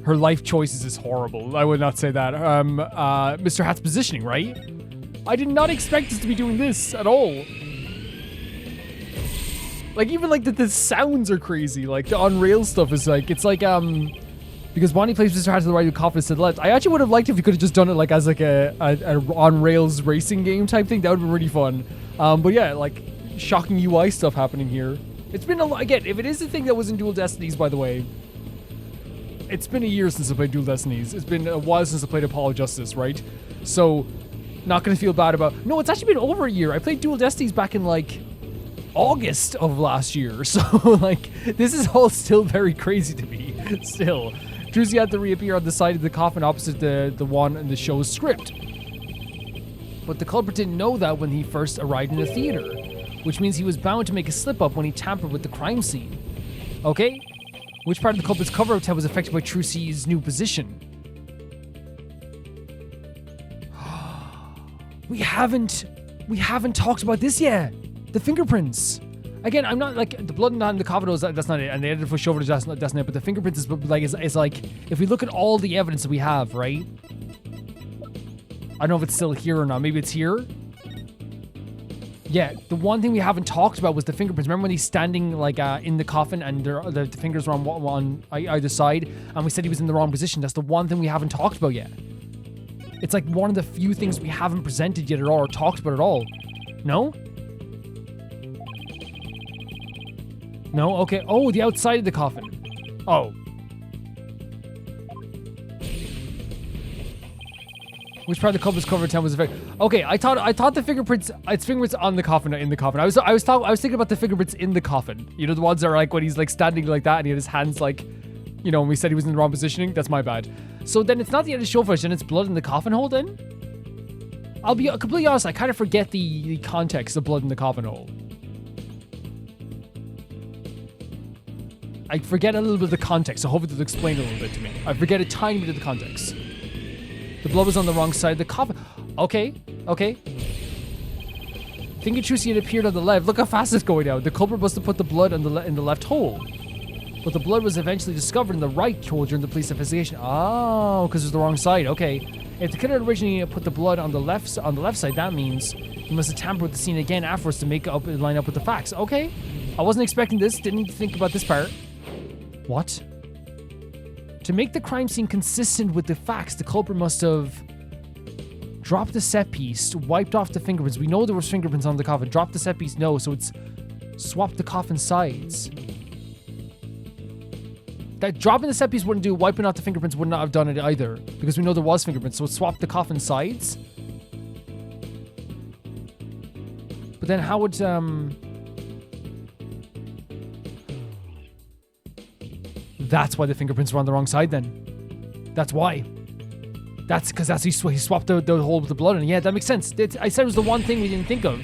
[SPEAKER 1] Her life choices is horrible. I would not say that. Mr. Hat's positioning, right? I did not expect us to be doing this at all. Like, even like the sounds are crazy. Like, the on-rail stuff is like, it's like, because Bonnie plays Mr. Hat to the right with confidence to the left. I actually would have liked if you could have just done it like as like a on-rails racing game type thing. That would have been really fun. But yeah, like, shocking UI stuff happening here. It's been again, if it is the thing that was in Dual Destinies, by the way, it's been a year since I played Dual Destinies. It's been a while since I played Apollo Justice, right? So, not gonna feel bad about... No, it's actually been over a year. I played Dual Destinies back in, like, August of last year. So, like, this is all still very crazy to me. Still. Druzy had to reappear on the side of the coffin opposite the one in the show's script. But the culprit didn't know that when he first arrived in the theater, which means he was bound to make a slip-up when he tampered with the crime scene. Okay? Which part of the culprit's cover-up tab was affected by Trucy's new position? We haven't talked about this yet. The fingerprints. Again, I'm not like the blood not in the coffin. That's not it. And the editor pushed over to that's not it. But the fingerprints is like it's like if we look at all the evidence that we have, right? I don't know if it's still here or not. Maybe it's here. Yeah, the one thing we haven't talked about was the fingerprints. Remember when he's standing like in the coffin and the fingers were on either side, and we said he was in the wrong position. That's the one thing we haven't talked about yet. It's like one of the few things we haven't presented yet at all or talked about at all. No? No? Okay. Oh, the outside of the coffin. Oh. Which part of the culprit's cover tent was affected? Okay, I thought the fingerprints, it's fingerprints on the coffin, not in the coffin. I was thinking about the fingerprints in the coffin. You know, the ones that are like when he's like standing like that and he had his hands like, you know, when we said he was in the wrong positioning. That's my bad. So then it's not the end of the show footage, and it's blood in the coffin hole then? I'll be completely honest, I kind of forget the context of blood in the coffin hole. I forget a little bit of the context, so hopefully they'll explain a little bit to me. I forget a tiny bit of the context. The blood was on the wrong side of the coffin. Okay. Thinking Trucy had appeared on the left. Look how fast it's going now. The culprit must have put the blood in the left hole. But the blood was eventually discovered in the right hole during the police investigation. Oh, because it was the wrong side. Okay. If the killer originally put the blood on the left side, that means he must have tampered with the scene again afterwards to line up with the facts. Okay. I wasn't expecting this. Didn't think about this part. What? To make the crime scene consistent with the facts, the culprit must have dropped the set piece, wiped off the fingerprints. We know there was fingerprints on the coffin. Dropped the set piece, no, so it's swapped the coffin sides. That dropping the set piece wouldn't do, wiping out the fingerprints would not have done it either, because we know there was fingerprints, so it swapped the coffin sides. But then how would, That's why the fingerprints were on the wrong side then. That's why. That's because he swapped the hole with the blood in. Yeah, that makes sense. I said it was the one thing we didn't think of.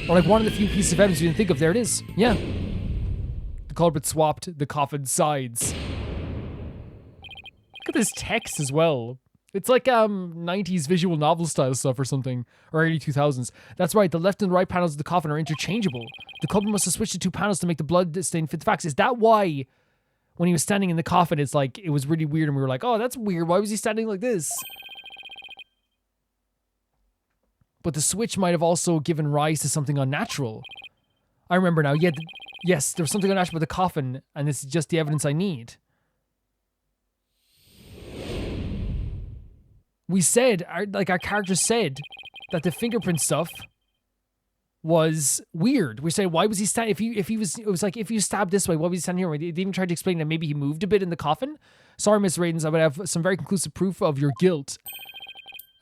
[SPEAKER 1] Or like one of the few pieces of evidence we didn't think of. There it is. Yeah. The culprit swapped the coffin sides. Look at this text as well. It's like 90s visual novel style stuff or something. Or early 2000s. That's right, the left and right panels of the coffin are interchangeable. The culprit must have switched the two panels to make the blood stain fit the facts. Is that why when he was standing in the coffin, it's like, it was really weird and we were like, oh, that's weird. Why was he standing like this? But the switch might have also given rise to something unnatural. I remember now. Yeah, yes, there was something unnatural with the coffin, and this is just the evidence I need. We said, our character said that the fingerprint stuff was weird. We say, why was he standing? It was like, if you stabbed this way, why was he standing here? They even tried to explain that maybe he moved a bit in the coffin. Sorry, Miss Radens, I would have some very conclusive proof of your guilt.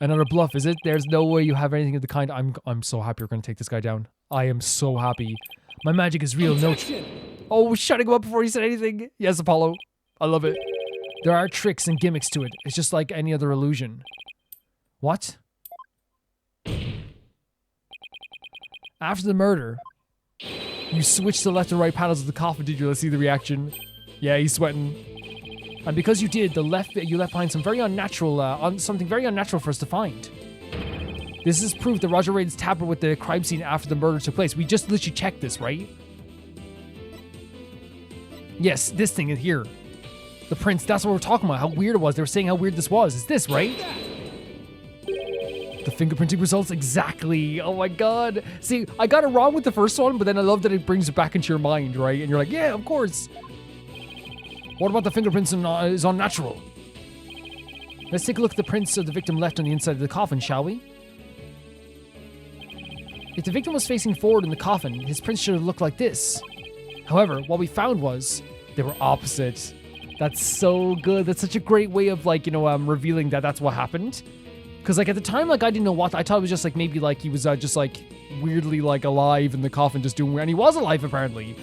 [SPEAKER 1] Another bluff, is it? There's no way you have anything of the kind. I'm so happy you're going to take this guy down. I am so happy. My magic is real. No. Oh, shutting him up before he said anything. Yes, Apollo. I love it. There are tricks and gimmicks to it. It's just like any other illusion. What? After the murder, you switched the left and right panels of the coffin, did you? Let's see the reaction. Yeah, he's sweating. And because you did, you left behind some very unnatural, something very unnatural for us to find. This is proof that Roger Raidens tampered with the crime scene after the murder took place. We just literally checked this, right? Yes, this thing is here. The prints, that's what we're talking about, how weird it was. They were saying how weird this was. It's this, right? The fingerprinting results, exactly. Oh my god. See, I got it wrong with the first one, but then I love that it brings it back into your mind, right? And you're like, yeah, of course. What about the fingerprints is unnatural? Let's take a look at the prints of the victim left on the inside of the coffin, shall we? If the victim was facing forward in the coffin, his prints should have looked like this. However, what we found was they were opposite. That's so good. That's such a great way of, like, you know, revealing that that's what happened. Because, like, at the time, like, I didn't know what. I thought it was just, like, maybe, like, he was just, like, weirdly, like, alive in the coffin, just doing weird. And he was alive, apparently,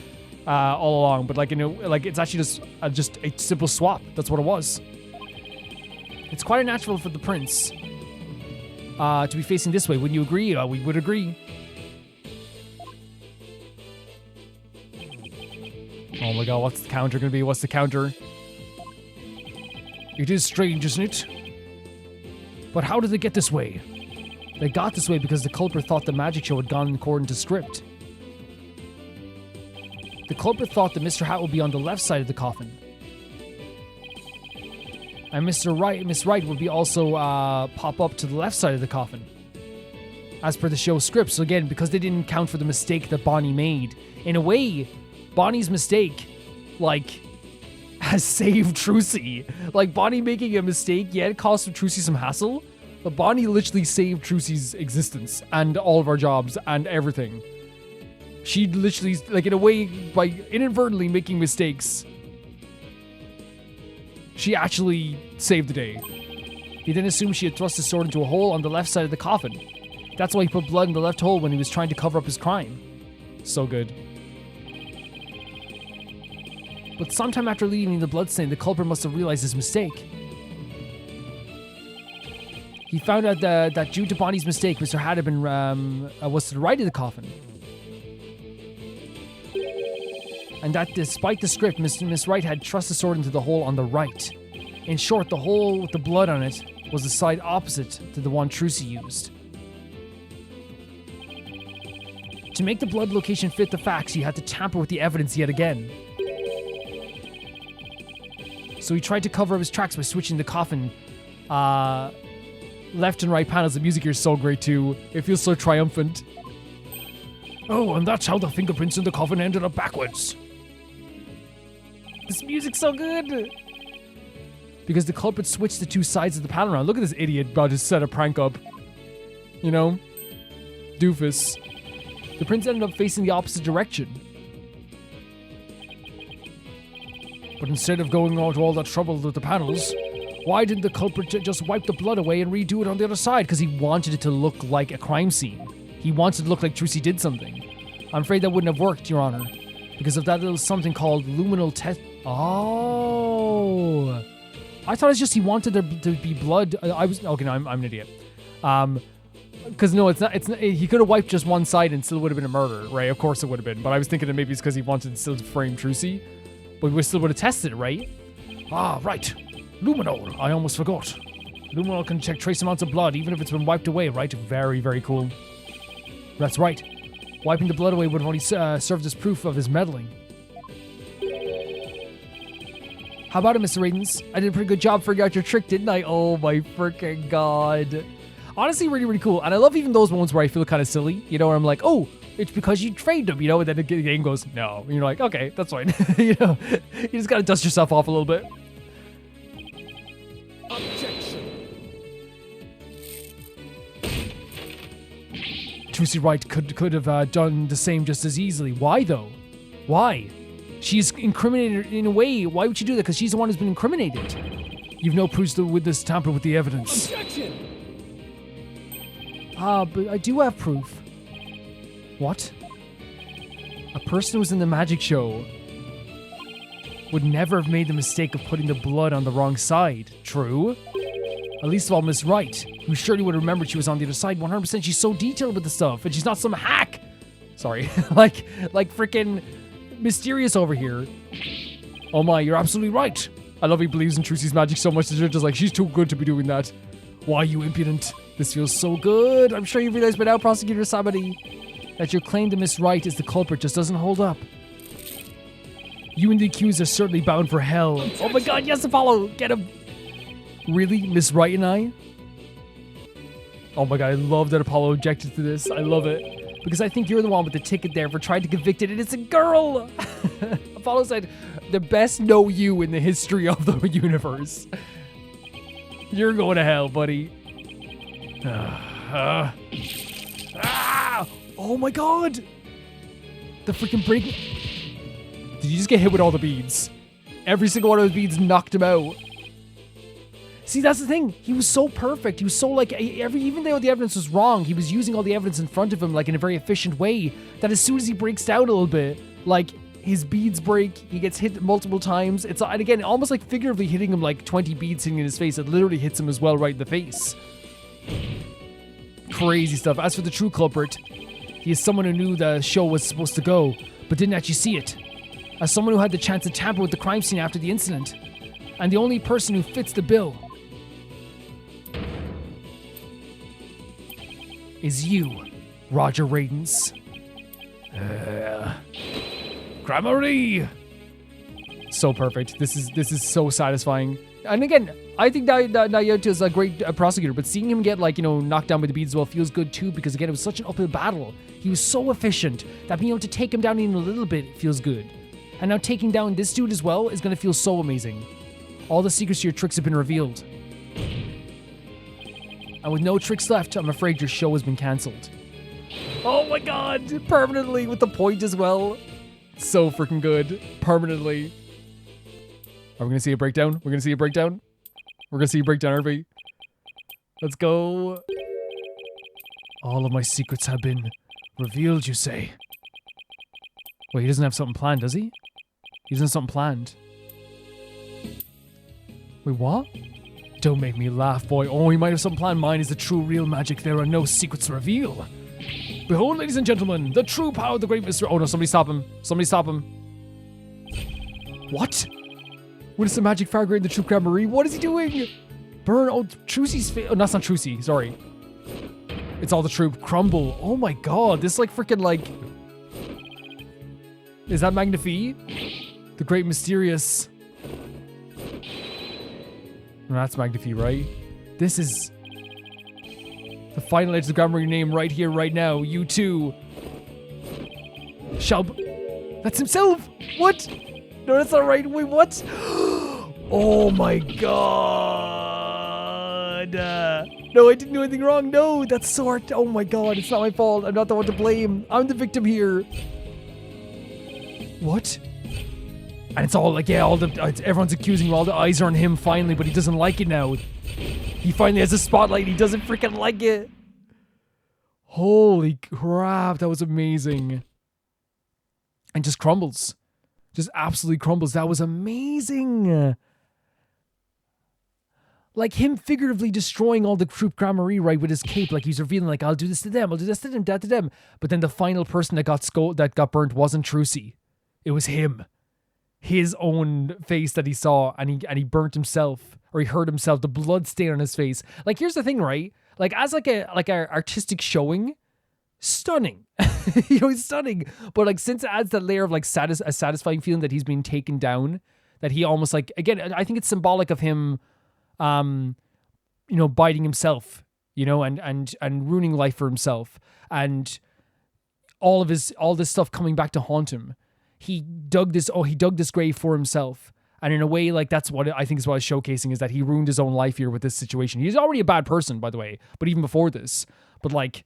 [SPEAKER 1] all along. But, like, you know, like, it's actually just a simple swap. That's what it was. It's quite unnatural for the prince to be facing this way. Wouldn't you agree? We would agree. Oh, my God. What's the counter going to be? What's the counter? It is strange, isn't it? But how did they get this way? They got this way because the culprit thought the magic show had gone according to script. The culprit thought that Mr. Hat would be on the left side of the coffin. And Miss Wright would be also pop up to the left side of the coffin. As per the show's script. So again, because they didn't account for the mistake that Bonnie made. In a way, Bonnie's mistake, like, has saved Trucy. Like, Bonnie making a mistake, yeah, it cost Trucy some hassle, but Bonnie literally saved Trucy's existence and all of our jobs and everything. She literally, like, in a way, by inadvertently making mistakes, she actually saved the day. He then assumed she had thrust his sword into a hole on the left side of the coffin. That's why he put blood in the left hole when he was trying to cover up his crime. So good. But sometime after leaving the bloodstain, the culprit must have realized his mistake. He found out that due to Bonnie's mistake, Mr. Had had been was to the right of the coffin. And that despite the script, Miss Wright had thrust the sword into the hole on the right. In short, the hole with the blood on it was the side opposite to the one Trucy used. To make the blood location fit the facts, he had to tamper with the evidence yet again. So he tried to cover up his tracks by switching the coffin left and right panels. The music here is so great too. It feels so triumphant. Oh, and that's how the fingerprints in the coffin ended up backwards. This music's so good. Because the culprit switched the two sides of the panel around. Look at this idiot about to set a prank up. You know? Doofus. The prints ended up facing the opposite direction. But instead of going all to all that trouble with the panels, why didn't the culprit just wipe the blood away and redo it on the other side? Because he wanted it to look like a crime scene. He wanted to look like Trucy did something. I'm afraid that wouldn't have worked, Your Honor. Because of that little something called luminal test. Oh. I thought it's just he wanted there to be blood. Okay, no, I'm an idiot. Because no, it's not. He could have wiped just one side and still would have been a murder, right? Of course it would have been. But I was thinking that maybe it's because he wanted still to frame Trucy. But we still would have tested it, right? Ah, right. Luminol. I almost forgot. Luminol can detect trace amounts of blood, even if it's been wiped away, right? Very, very cool. That's right. Wiping the blood away would have only served as proof of his meddling. How about it, Mr. Radens? I did a pretty good job figuring out your trick, didn't I? Oh my freaking god. Honestly, really, really cool. And I love even those moments where I feel kind of silly, you know, where I'm like, oh, it's because you trained him, you know, and then the game goes, no. And you're like, okay, that's fine. You know, you just gotta dust yourself off a little bit. Objection. Trucy Wright could have done the same just as easily. Why, though? Why? She's incriminated in a way. Why would she do that? Because she's the one who's been incriminated. You've no proofs to with this tamper with the evidence. Objection! But I do have proof. What? A person who was in the magic show would never have made the mistake of putting the blood on the wrong side. True? At least of all Miss Wright, who surely would have remembered she was on the other side 100%. She's so detailed with the stuff, and she's not some hack. Sorry. like freaking mysterious over here. Oh my, you're absolutely right. I love he believes in Trucy's magic so much that you're just like, she's too good to be doing that. Why, you impudent? This feels so good. I'm sure you realize by now, Prosecutor Sabati, that your claim to Miss Wright is the culprit just doesn't hold up. You and the accused are certainly bound for hell. Oh my god, yes, Apollo! Get him! Really? Miss Wright and I? Oh my god, I love that Apollo objected to this. I love it. Because I think you're the one with the ticket there for trying to convict an innocent girl! Apollo said, the best know you in the history of the universe. You're going to hell, buddy. Oh my god! The freaking break. Did you just get hit with all the beads? Every single one of those beads knocked him out. See, that's the thing. He was so perfect. He was so like, even though the evidence was wrong, he was using all the evidence in front of him like in a very efficient way that as soon as he breaks down a little bit, like his beads break, he gets hit multiple times. It's, and again, almost like figuratively hitting him like 20 beads hitting in his face. It literally hits him as well right in the face. Crazy stuff. As for the true culprit, he is someone who knew the show was supposed to go, but didn't actually see it. As someone who had the chance to tamper with the crime scene after the incident. And the only person who fits the bill is you, Roger Radens. Gramarye! So perfect. This is so satisfying. And again, I think Naoto is a great prosecutor, but seeing him get, like, you know, knocked down by the beads as well feels good too, because again, it was such an uphill battle. He was so efficient that being able to take him down even a little bit feels good. And now taking down this dude as well is going to feel so amazing. All the secrets to your tricks have been revealed. And with no tricks left, I'm afraid your show has been cancelled. Oh my god! Permanently with the point as well. So freaking good. Permanently. Are we going to see a breakdown? We're going to see a breakdown? We're going to see a breakdown, everybody. Let's go. All of my secrets have been revealed, you say? Wait, he doesn't have something planned, does he? He doesn't have something planned. Wait, what? Don't make me laugh, boy. Oh, he might have something planned. Mine is the true, real magic. There are no secrets to reveal. Behold, ladies and gentlemen, the true power of the great mystery. Oh no, somebody stop him. Somebody stop him. What? What is the magic fire greater than the true Crown Marie? What is he doing? Burn. Oh, Trucy's face. Oh, that's not Trucy. Sorry. It's all the troop. Crumble. Oh my god. This like freaking like... Is that Magnifi? The great mysterious... No, that's Magnifi, right? This is... The final edge of the Grand Marie name right here, right now. You too. Shall... That's himself! What? No, that's not right. Wait, what? Oh my god. No, I didn't do anything wrong. No, that's so hard. Oh my god, it's not my fault. I'm not the one to blame. I'm the victim here. What? And it's all like, yeah, everyone's accusing him. All the eyes are on him finally, but he doesn't like it now. He finally has a spotlight. He doesn't freaking like it. Holy crap, that was amazing. And just crumbles. Just absolutely crumbles. That was amazing. Like him figuratively destroying all the troop Grand Marie, right, with his cape. Like he's revealing, like, I'll do this to them, I'll do this to them, that to them. But then the final person that got burnt wasn't Trucy. It was him. His own face that he saw, and he burnt himself, or he hurt himself, the blood stain on his face. Like, here's the thing, right? Like, as like a artistic showing, stunning. You know, it's stunning. But like, since it adds that layer of like a satisfying feeling that he's been taken down, that he almost like, again, I think it's symbolic of him, you know, biting himself, you know, and ruining life for himself, and all this stuff coming back to haunt him. He dug this grave for himself. And in a way, like, that's what I think is what it's showcasing, is that he ruined his own life here with this situation. He's already a bad person, by the way, but even before this. But like,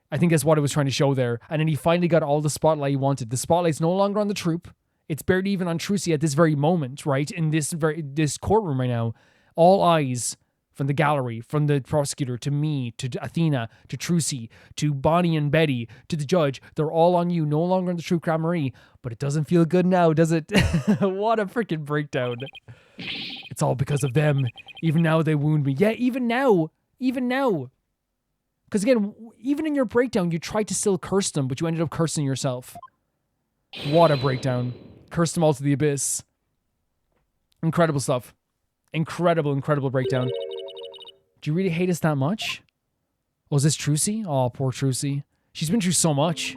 [SPEAKER 1] I think that's what it was trying to show there. And then he finally got all the spotlight he wanted. The spotlight's no longer on the troop. It's barely even on Trucy at this very moment, right? In this courtroom right now. All eyes from the gallery, from the prosecutor, to me, to Athena, to Trucy, to Bonnie and Betty, to the judge. They're all on you, no longer on the true Crown Marie. But it doesn't feel good now, does it? What a freaking breakdown. It's all because of them. Even now they wound me. Yeah, even now. Because again, even in your breakdown, you tried to still curse them, but you ended up cursing yourself. What a breakdown. Cursed them all to the abyss. Incredible stuff. Incredible breakdown. Do you really hate us that much? Was this Trucy? Oh, poor Trucy. She's been through so much.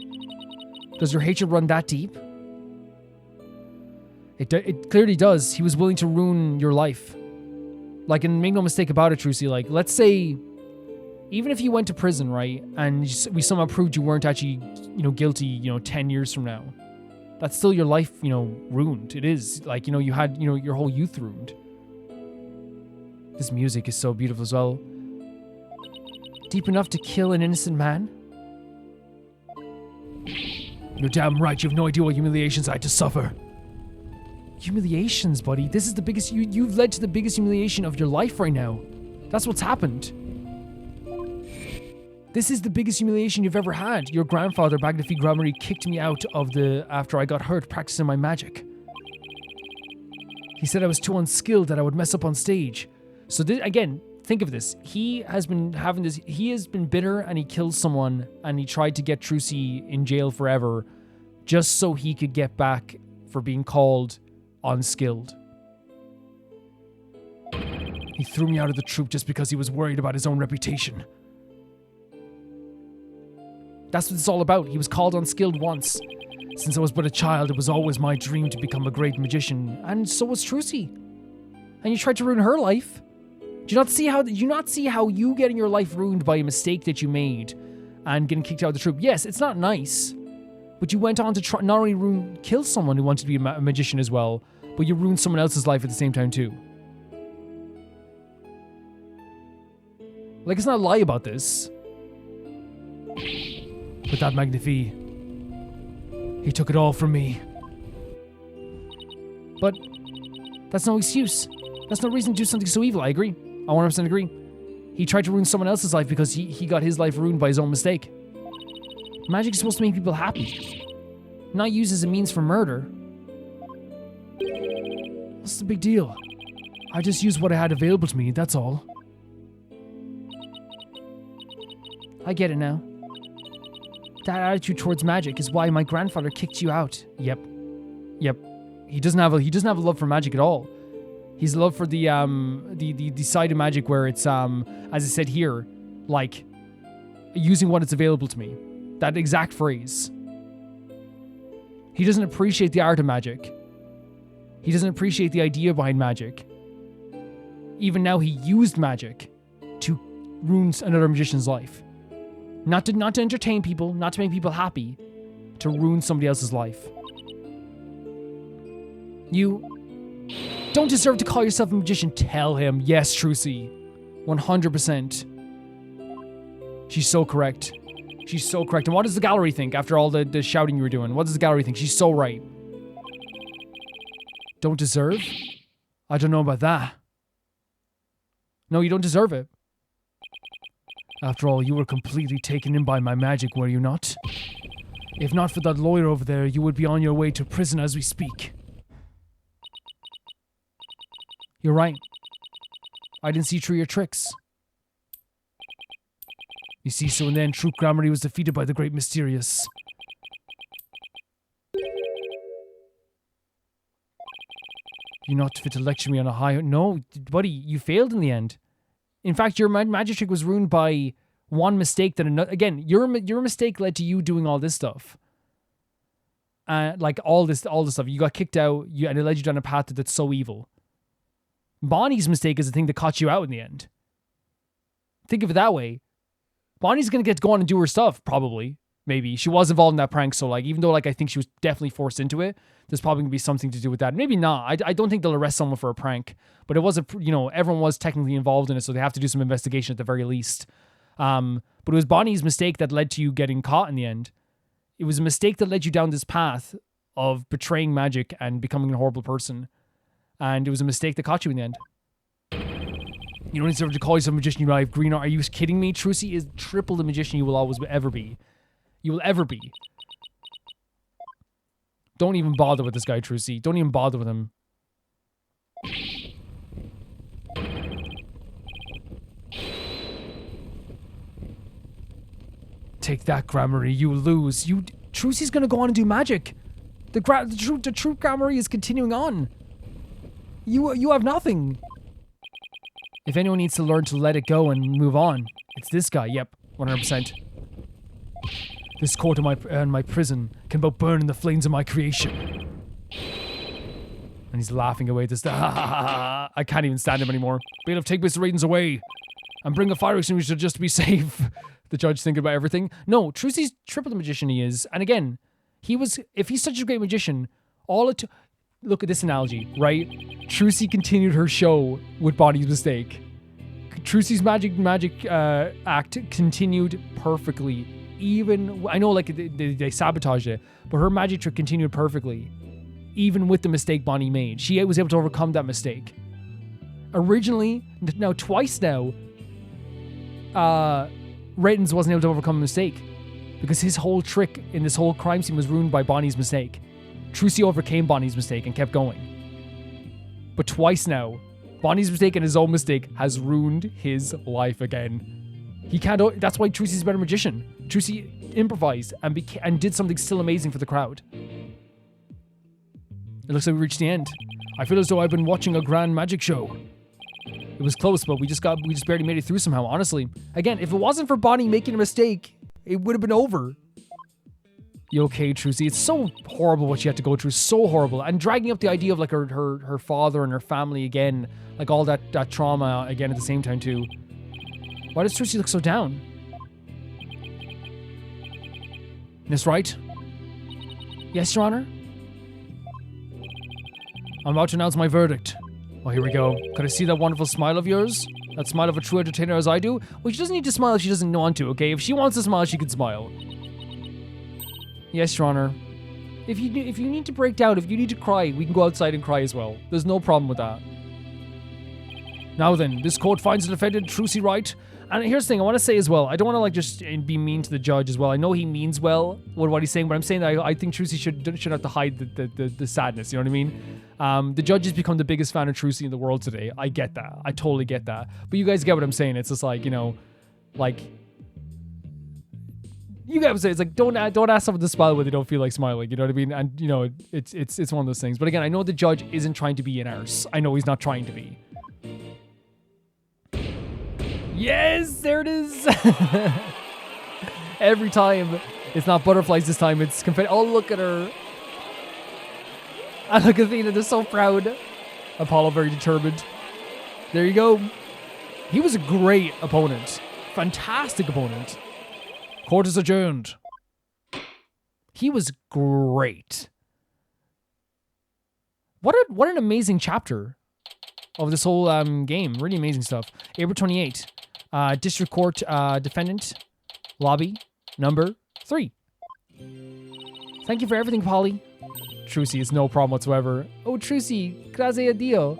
[SPEAKER 1] Does your hatred run that deep? It clearly does. He was willing to ruin your life. Like, and make no mistake about it, Trucy. Like, let's say, even if you went to prison, right, and we somehow proved you weren't actually, you know, guilty, 10 years from now, that's still your life, ruined. It is. Like, you had, your whole youth ruined. This music is so beautiful as well. Deep enough to kill an innocent man? You're damn right. You have no idea what humiliations I had to suffer. Humiliations, buddy. This is the biggest... You've led to the biggest humiliation of your life right now. That's what's happened. This is the biggest humiliation you've ever had. Your grandfather, Magnifi Grand Marie, kicked me out after I got hurt practicing my magic. He said I was too unskilled, that I would mess up on stage. So again, think of this. He has been bitter, and he killed someone, and he tried to get Trucy in jail forever just so he could get back for being called unskilled. He threw me out of the troupe just because he was worried about his own reputation. That's what it's all about. He was called unskilled once. Since I was but a child, it was always my dream to become a great magician, and so was Trucy. And you tried to ruin her life. Do you not see how you getting your life ruined by a mistake that you made and getting kicked out of the troupe? Yes, it's not nice, but you went on to try not only kill someone who wanted to be a magician as well, but you ruined someone else's life at the same time too. Like, let's not lie about this. But that Magnifi, he took it all from me. But that's no excuse. That's no reason to do something so evil, I agree. I 100% agree. He tried to ruin someone else's life because he got his life ruined by his own mistake. Magic is supposed to make people happy, not used as a means for murder. What's the big deal? I just used what I had available to me, that's all. I get it now. That attitude towards magic is why my grandfather kicked you out. Yep. He doesn't have a love for magic at all. He's a love for the side of magic where it's as I said here, like using what is available to me. That exact phrase. He doesn't appreciate the art of magic. He doesn't appreciate the idea behind magic. Even now, he used magic to ruin another magician's life. Not to entertain people, not to make people happy, to ruin somebody else's life. You don't deserve to call yourself a magician. Tell him. Yes, Trucy. 100%. She's so correct. She's so correct. And what does the gallery think after all the shouting you were doing? What does the gallery think? She's so right. Don't deserve? I don't know about that. No, you don't deserve it. After all, you were completely taken in by my magic, were you not? If not for that lawyer over there, you would be on your way to prison as we speak. You're right. I didn't see through your tricks. You see, so in the end, True Gramarye was defeated by the Great Mysterious. You're not fit to lecture me on a high... No, buddy, you failed in the end. In fact, your magic trick was ruined by one mistake that another... Again, your mistake led to you doing all this stuff. Like, all this stuff. You got kicked out, and it led you down a path that's so evil. Bonnie's mistake is the thing that caught you out in the end. Think of it that way. Bonnie's going to get to go on and do her stuff, probably. Maybe. She was involved in that prank, so, like, even though, like, I think she was definitely forced into it, there's probably going to be something to do with that. Maybe not. I don't think they'll arrest someone for a prank. But it was everyone was technically involved in it, so they have to do some investigation at the very least. But it was Bonnie's mistake that led to you getting caught in the end. It was a mistake that led you down this path of betraying magic and becoming a horrible person. And it was a mistake that caught you in the end. You don't deserve to call yourself a magician. You have green eye. Are you kidding me? Trucy is triple the magician you will always ever be. You will ever be. Don't even bother with this guy, Trucy. Don't even bother with him. Take that, Gramarye. You lose. Trucy's gonna go on and do magic. The true Gramarye is continuing on. You have nothing. If anyone needs to learn to let it go and move on, it's this guy. Yep, 100%. This court and my prison can both burn in the flames of my creation. And he's laughing away at this. I can't even stand him anymore. Bailiff, take Mr. Raidens away. And bring a fire extinguisher just to be safe. The judge thinking about everything. No, Trucy's triple the magician he is. And again, if he's such a great magician, look at this analogy, right? Trucy continued her show with Bonnie's mistake. Trucy's magic act continued perfectly. Even, I know like they sabotaged it, but her magic trick continued perfectly. Even with the mistake Bonnie made. She was able to overcome that mistake. Originally, now twice now, Raidens wasn't able to overcome a mistake. Because his whole trick in this whole crime scene was ruined by Bonnie's mistake. Trucy overcame Bonnie's mistake and kept going. But twice now, Bonnie's mistake and his own mistake has ruined his life again. He can't. That's why Trucy's a better magician. Trucy improvised and did something still amazing for the crowd. It looks like we reached the end. I feel as though I've been watching a grand magic show. It was close, but we just barely made it through somehow, honestly. Again, if it wasn't for Bonnie making a mistake, it would have been over. You okay, Trucy? It's so horrible what she had to go through. So horrible. And dragging up the idea of like her father and her family again. Like all that trauma again at the same time too. Why does Trucy look so down? Miss Wright? Yes, Your Honor? I'm about to announce my verdict. Oh, here we go. Could I see that wonderful smile of yours? That smile of a true entertainer as I do? Well, she doesn't need to smile if she doesn't want to, okay? If she wants to smile, she can smile. Yes, Your Honor. If you need to break down, if you need to cry, we can go outside and cry as well. There's no problem with that. Now then, this court finds the defendant, Trucy Wright, And here's the thing, I want to say as well, I don't want to like just be mean to the judge as well. I know he means well with what he's saying, but I'm saying that I think Trucy should have to hide the sadness, you know what I mean? The judge has become the biggest fan of Trucy in the world today. I get that. I totally get that. But you guys get what I'm saying. It's just like, you know, like, you get what I'm saying. It's like, don't ask someone to smile when they don't feel like smiling, you know what I mean? And, you know, it's one of those things. But again, I know the judge isn't trying to be an arse. I know he's not trying to be. Yes, there it is. Every time. It's not butterflies this time. It's confetti. Oh, look at her. And look at Athena. They're so proud. Apollo very determined. There you go. He was a great opponent. Fantastic opponent. Court is adjourned. He was great. What an amazing chapter of this whole game. Really amazing stuff. April 28th. District Court Defendant, Lobby, number 3. Thank you for everything, Polly. Trucy is no problem whatsoever. Oh, Trucy, grazie a Dio.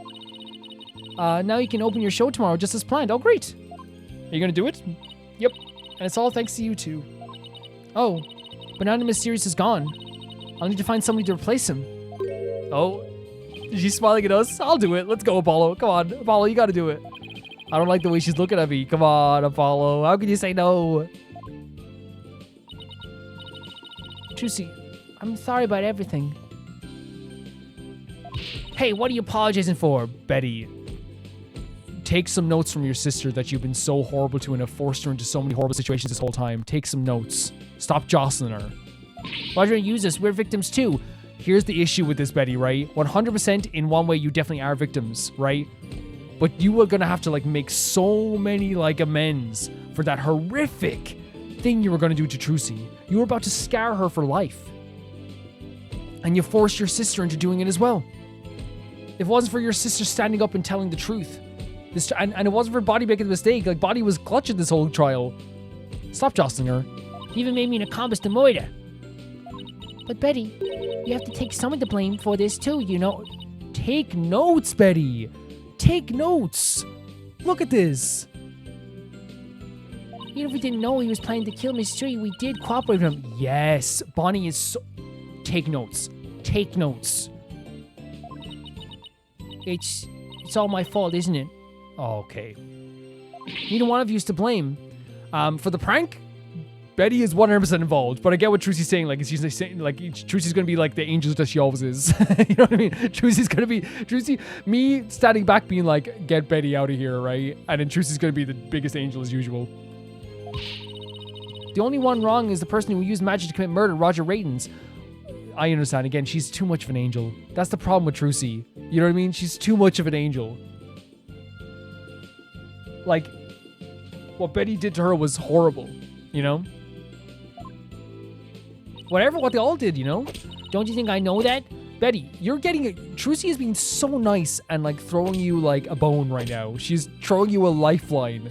[SPEAKER 1] Now you can open your show tomorrow just as planned. Oh, great. Are you going to do it? Yep. And it's all thanks to you two. Oh, Banana Mysterious is gone. I'll need to find somebody to replace him. Oh, she's smiling at us. I'll do it. Let's go, Apollo. Come on, Apollo, you got to do it. I don't like the way she's looking at me. Come on, Apollo. How can you say no?
[SPEAKER 2] Trucy, I'm sorry about everything. Hey, what are you apologizing for?
[SPEAKER 1] Betty, take some notes from your sister that you've been so horrible to and have forced her into so many horrible situations this whole time. Take some notes. Stop jostling her.
[SPEAKER 2] Why don't you use us? We're victims too.
[SPEAKER 1] Here's the issue with this, Betty, right? 100% in one way, you definitely are victims, right? But you are gonna have to like make so many like amends for that horrific thing you were gonna do to Trucy. You were about to scar her for life. And you forced your sister into doing it as well. If it wasn't for your sister standing up and telling the truth, and it wasn't for Bonnie making the mistake, like Bonnie was clutching this whole trial. Stop jostling her.
[SPEAKER 2] You even made me an accomplice to murder. But Betty, you have to take someone to blame for this too, you know.
[SPEAKER 1] Take notes, Betty. Take notes. Look at this.
[SPEAKER 2] Even if we didn't know he was planning to kill Miss Tree, we did cooperate with him.
[SPEAKER 1] Yes, Bonnie is so... Take notes. Take notes.
[SPEAKER 2] It's all my fault, isn't it?
[SPEAKER 1] Okay. Neither one of you is to blame. For the prank, Betty is 100% involved, but I get what Trucy's saying. Like, she's saying, like, Trucy's gonna be like the angel that she always is. You know what I mean? Trucy's gonna be me standing back, being like, "Get Betty out of here," right? And then Trucy's gonna be the biggest angel as usual.
[SPEAKER 2] The only one wrong is the person who used magic to commit murder, Roger Ratons.
[SPEAKER 1] I understand. Again, she's too much of an angel. That's the problem with Trucy. You know what I mean? She's too much of an angel. Like, what Betty did to her was horrible. You know? What they all did, you know?
[SPEAKER 2] Don't you think I know that?
[SPEAKER 1] Betty, you're getting it. Trucy is being so nice and like throwing you like a bone right now. She's throwing you a lifeline.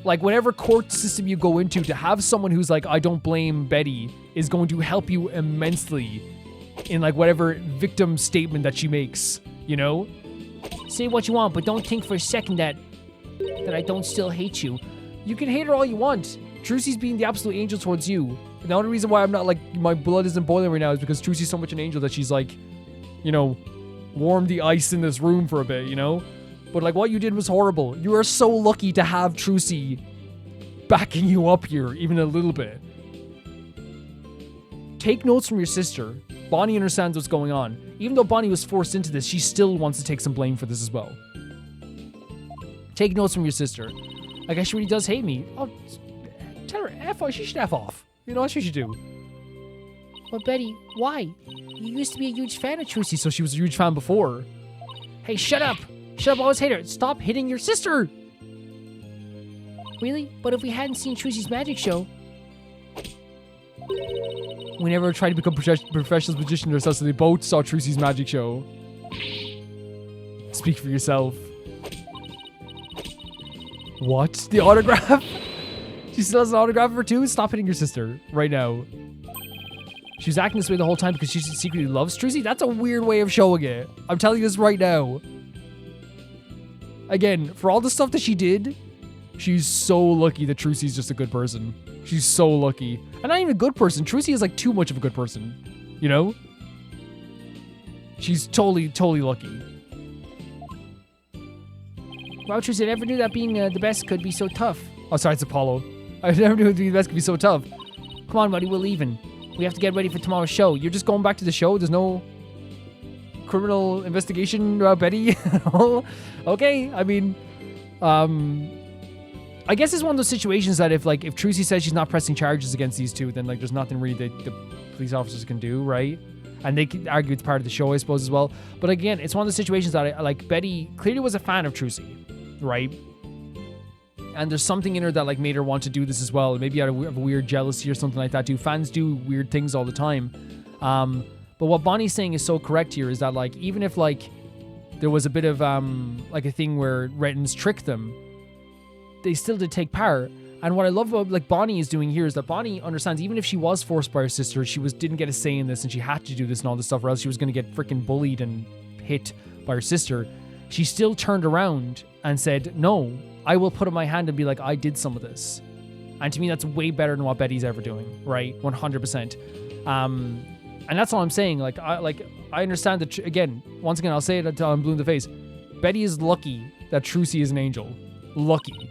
[SPEAKER 1] Like whatever court system you go into, to have someone who's like, I don't blame Betty, is going to help you immensely in like whatever victim statement that she makes, you know?
[SPEAKER 2] Say what you want, but don't think for a second that I don't still hate you.
[SPEAKER 1] You can hate her all you want. Trucy's being the absolute angel towards you. And the only reason why I'm not like, my blood isn't boiling right now is because Trucy's so much an angel that she's like, you know, warmed the ice in this room for a bit, you know? But like what you did was horrible. You are so lucky to have Trucy backing you up here, even a little bit. Take notes from your sister. Bonnie understands what's going on. Even though Bonnie was forced into this, she still wants to take some blame for this as well. Take notes from your sister. I guess she really does hate me. Oh, tell her F off. She should F off. You know what she should do?
[SPEAKER 2] But Betty, why? You used to be a huge fan of Trucy.
[SPEAKER 1] So she was a huge fan before.
[SPEAKER 2] Hey, shut up! Shut up, always hate her. Stop hitting your sister! Really? But if we hadn't seen Trucy's magic show...
[SPEAKER 1] We never tried to become professional magicians ourselves, so they both saw Trucy's magic show. Speak for yourself. What? The autograph? She still has an autograph for two? Stop hitting your sister right now. She was acting this way the whole time because she secretly loves Trucy? That's a weird way of showing it. I'm telling you this right now. Again, for all the stuff that she did, She's so lucky that Trucy's just a good person. She's so lucky. And not even a good person. Trucy is like too much of a good person. You know? She's totally lucky.
[SPEAKER 2] Wow, Trucy, I never knew that being the best could be so tough.
[SPEAKER 1] Oh, sorry, it's Apollo. I never knew being the best could be so tough.
[SPEAKER 2] Come on, buddy, we're leaving. We have to get ready for tomorrow's show.
[SPEAKER 1] You're just going back to the show? There's no criminal investigation about Betty? Okay, I mean, I guess it's one of those situations that if Trucy says she's not pressing charges against these two, then like there's nothing really the police officers can do, right? And they can argue it's part of the show, I suppose, as well. But again, it's one of the situations that like Betty clearly was a fan of Trucy, right? And there's something in her that like made her want to do this as well. Maybe out of a weird jealousy or something like that too. Fans do weird things all the time. But what Bonnie's saying is so correct here is that like even if like there was a bit of like a thing where Rettins tricked them, they still did take part. And what I love about like Bonnie is doing here is that Bonnie understands even if she was forced by her sister, she didn't get a say in this and she had to do this and all this stuff, or else she was going to get freaking bullied and hit by her sister. She still turned around and said, no, I will put up my hand and be like, I did some of this. And to me, that's way better than what Betty's ever doing, right? 100%. And that's all I'm saying. Like I understand that, again, once again, I'll say it until I'm blue in the face. Betty is lucky that Trucy is an angel. Lucky.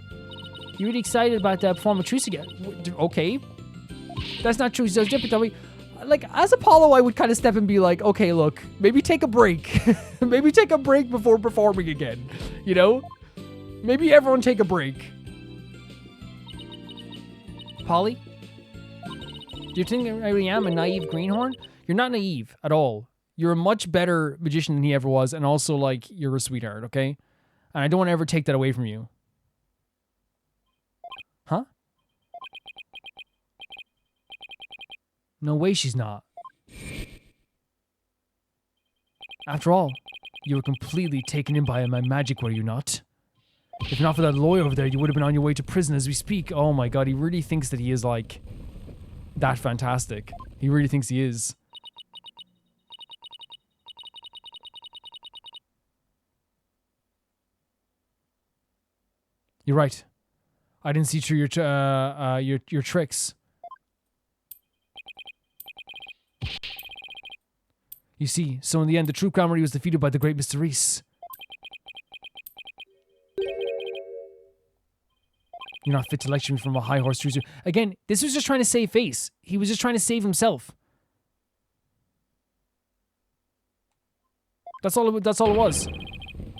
[SPEAKER 2] You really excited about that performance Trucy again?
[SPEAKER 1] Okay. That's not true. So different. Like, as Apollo, I would kind of step and be like, okay, look, maybe take a break. Maybe take a break before performing again. You know? Maybe everyone take a break.
[SPEAKER 2] Polly? Do you think I really am a naive greenhorn?
[SPEAKER 1] You're not naive at all. You're a much better magician than he ever was, and also, like, you're a sweetheart, okay? And I don't want to ever take that away from you. Huh? No way she's not. After all, you were completely taken in by my magic, were you not? If not for that lawyer over there, you would have been on your way to prison as we speak. Oh my god, he really thinks that he is, like, that fantastic. He really thinks he is. You're right. I didn't see through your tricks. You see, so in the end, the true Gramarye was defeated by the great Mr. Reese. You're not fit to lecture me from a high horse, Trucy. Again, this was just trying to save face. He was just trying to save himself. That's all it was.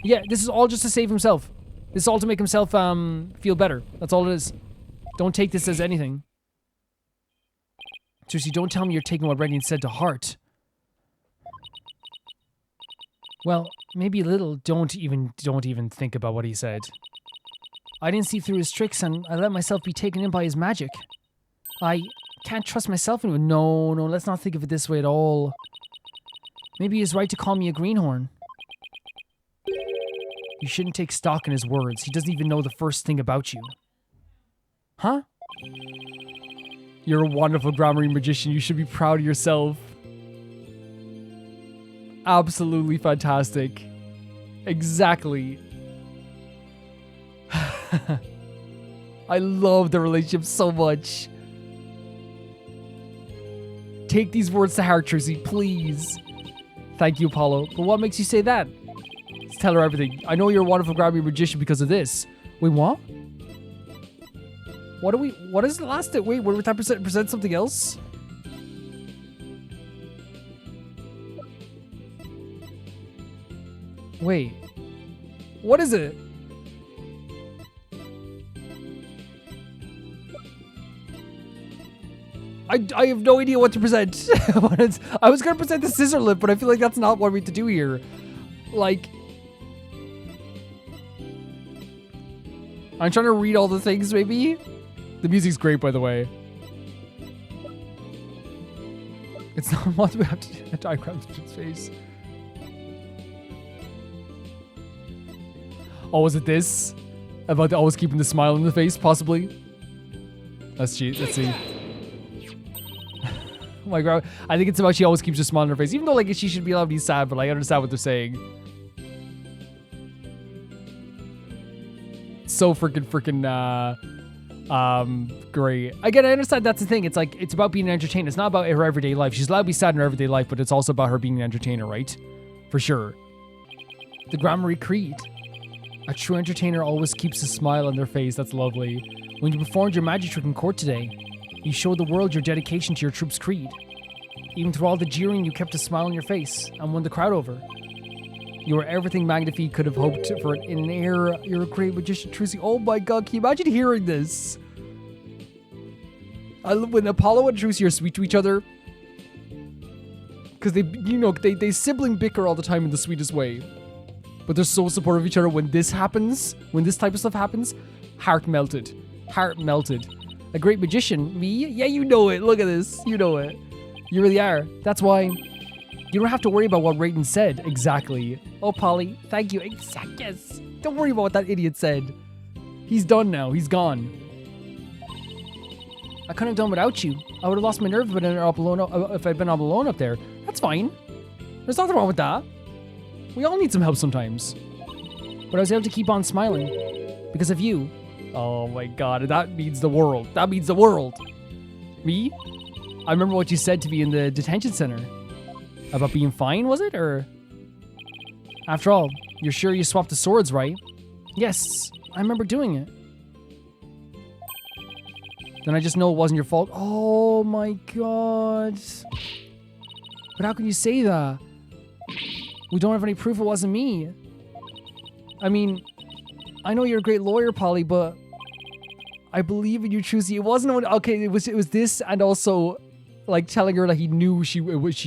[SPEAKER 1] Yeah, this is all just to save himself. This is all to make himself feel better. That's all it is. Don't take this as anything. Trucy, don't tell me you're taking what Reddy said to heart. Well, maybe a little. Don't even think about what he said. I didn't see through his tricks and I let myself be taken in by his magic. I can't trust myself anymore. No, let's not think of it this way at all. Maybe he's right to call me a greenhorn. You shouldn't take stock in his words. He doesn't even know the first thing about you. Huh? You're a wonderful Gramarye magician. You should be proud of yourself. Absolutely fantastic. Exactly. I love the relationship so much. Take these words to heart, Trucy, please. Thank you, Apollo. But what makes you say that? Let's tell her everything. I know you're a wonderful Gramarye magician because of this. Wait, what? What is the last thing? Wait, we're time to present something else? Wait. What is it? I have no idea what to present. I was going to present the scissor lip, but I feel like that's not what we have to do here. Like, I'm trying to read all the things, maybe? The music's great, by the way. It's not what we have to do. I grabbed his face. Oh, was it this? About always keeping the smile on the face, possibly? Let's see. Oh my god. I think it's about she always keeps a smile on her face. Even though, like, she should be allowed to be sad, but like, I understand what they're saying. so freaking great. Again, I understand that's the thing. It's like, it's about being an entertainer. It's not about her everyday life. She's allowed to be sad in her everyday life, but it's also about her being an entertainer, right? For sure. The Grand Marie Creed. A true entertainer always keeps a smile on their face. That's lovely. When you performed your magic trick in court today, you showed the world your dedication to your troop's creed. Even through all the jeering, you kept a smile on your face and won the crowd over. You are everything Magnifique could have hoped for in an era. You're a great magician, Trucy. Oh my god, can you imagine hearing this? I love when Apollo and Trucy are sweet to each other. Because they sibling bicker all the time in the sweetest way. But they're so supportive of each other. When this happens, when this type of stuff happens, heart melted. Heart melted. A great magician, me? Yeah, you know it. Look at this. You know it. You really are. That's why you don't have to worry about what Rayton said. Exactly. Oh, Polly, thank you. Yes. Don't worry about what that idiot said. He's done now. He's gone. I couldn't have done without you. I would have lost my nerve if I'd been all alone up there. That's fine. There's nothing wrong with that. We all need some help sometimes. But I was able to keep on smiling because of you. Oh my god, that means the world. That means the world. Me? I remember what you said to me in the detention center. About being fine, was it? Or... After all, you're sure you swapped the swords, right? Yes, I remember doing it. Then I just know it wasn't your fault. Oh my god. But how can you say that? We don't have any proof it wasn't me. I mean, I know you're a great lawyer, Polly, but I believe in you, Trucy. It wasn't okay. It was this, and also like telling her that he knew she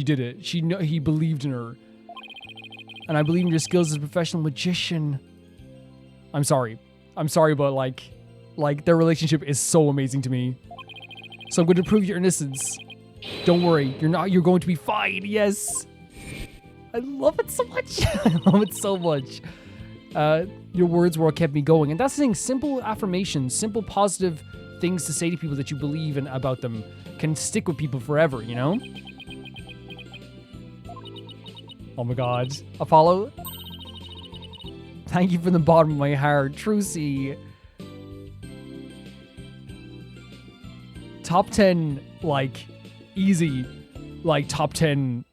[SPEAKER 1] did it. He believed in her, and I believe in your skills as a professional magician. I'm sorry, but like their relationship is so amazing to me. So I'm going to prove your innocence. Don't worry, you're going to be fine. Yes. I love it so much. I love it so much. Your words were what kept me going. And that's the thing, simple affirmations, simple positive things to say to people that you believe in about them can stick with people forever, you know? Oh my god. Apollo? Thank you from the bottom of my heart. Trucy. Top 10, like, easy, like, top 10,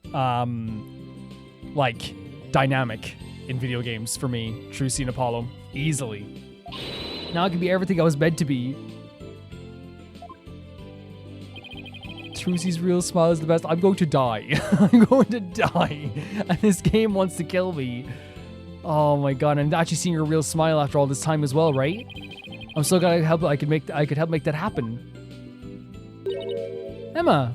[SPEAKER 1] like, dynamic in video games for me. Trucy and Apollo. Easily. Now I can be everything I was meant to be. Trucy's real smile is the best. I'm going to die. I'm going to die. And this game wants to kill me. Oh my god, and actually seeing her real smile after all this time as well, right? I'm so glad I could help make that happen. Emma.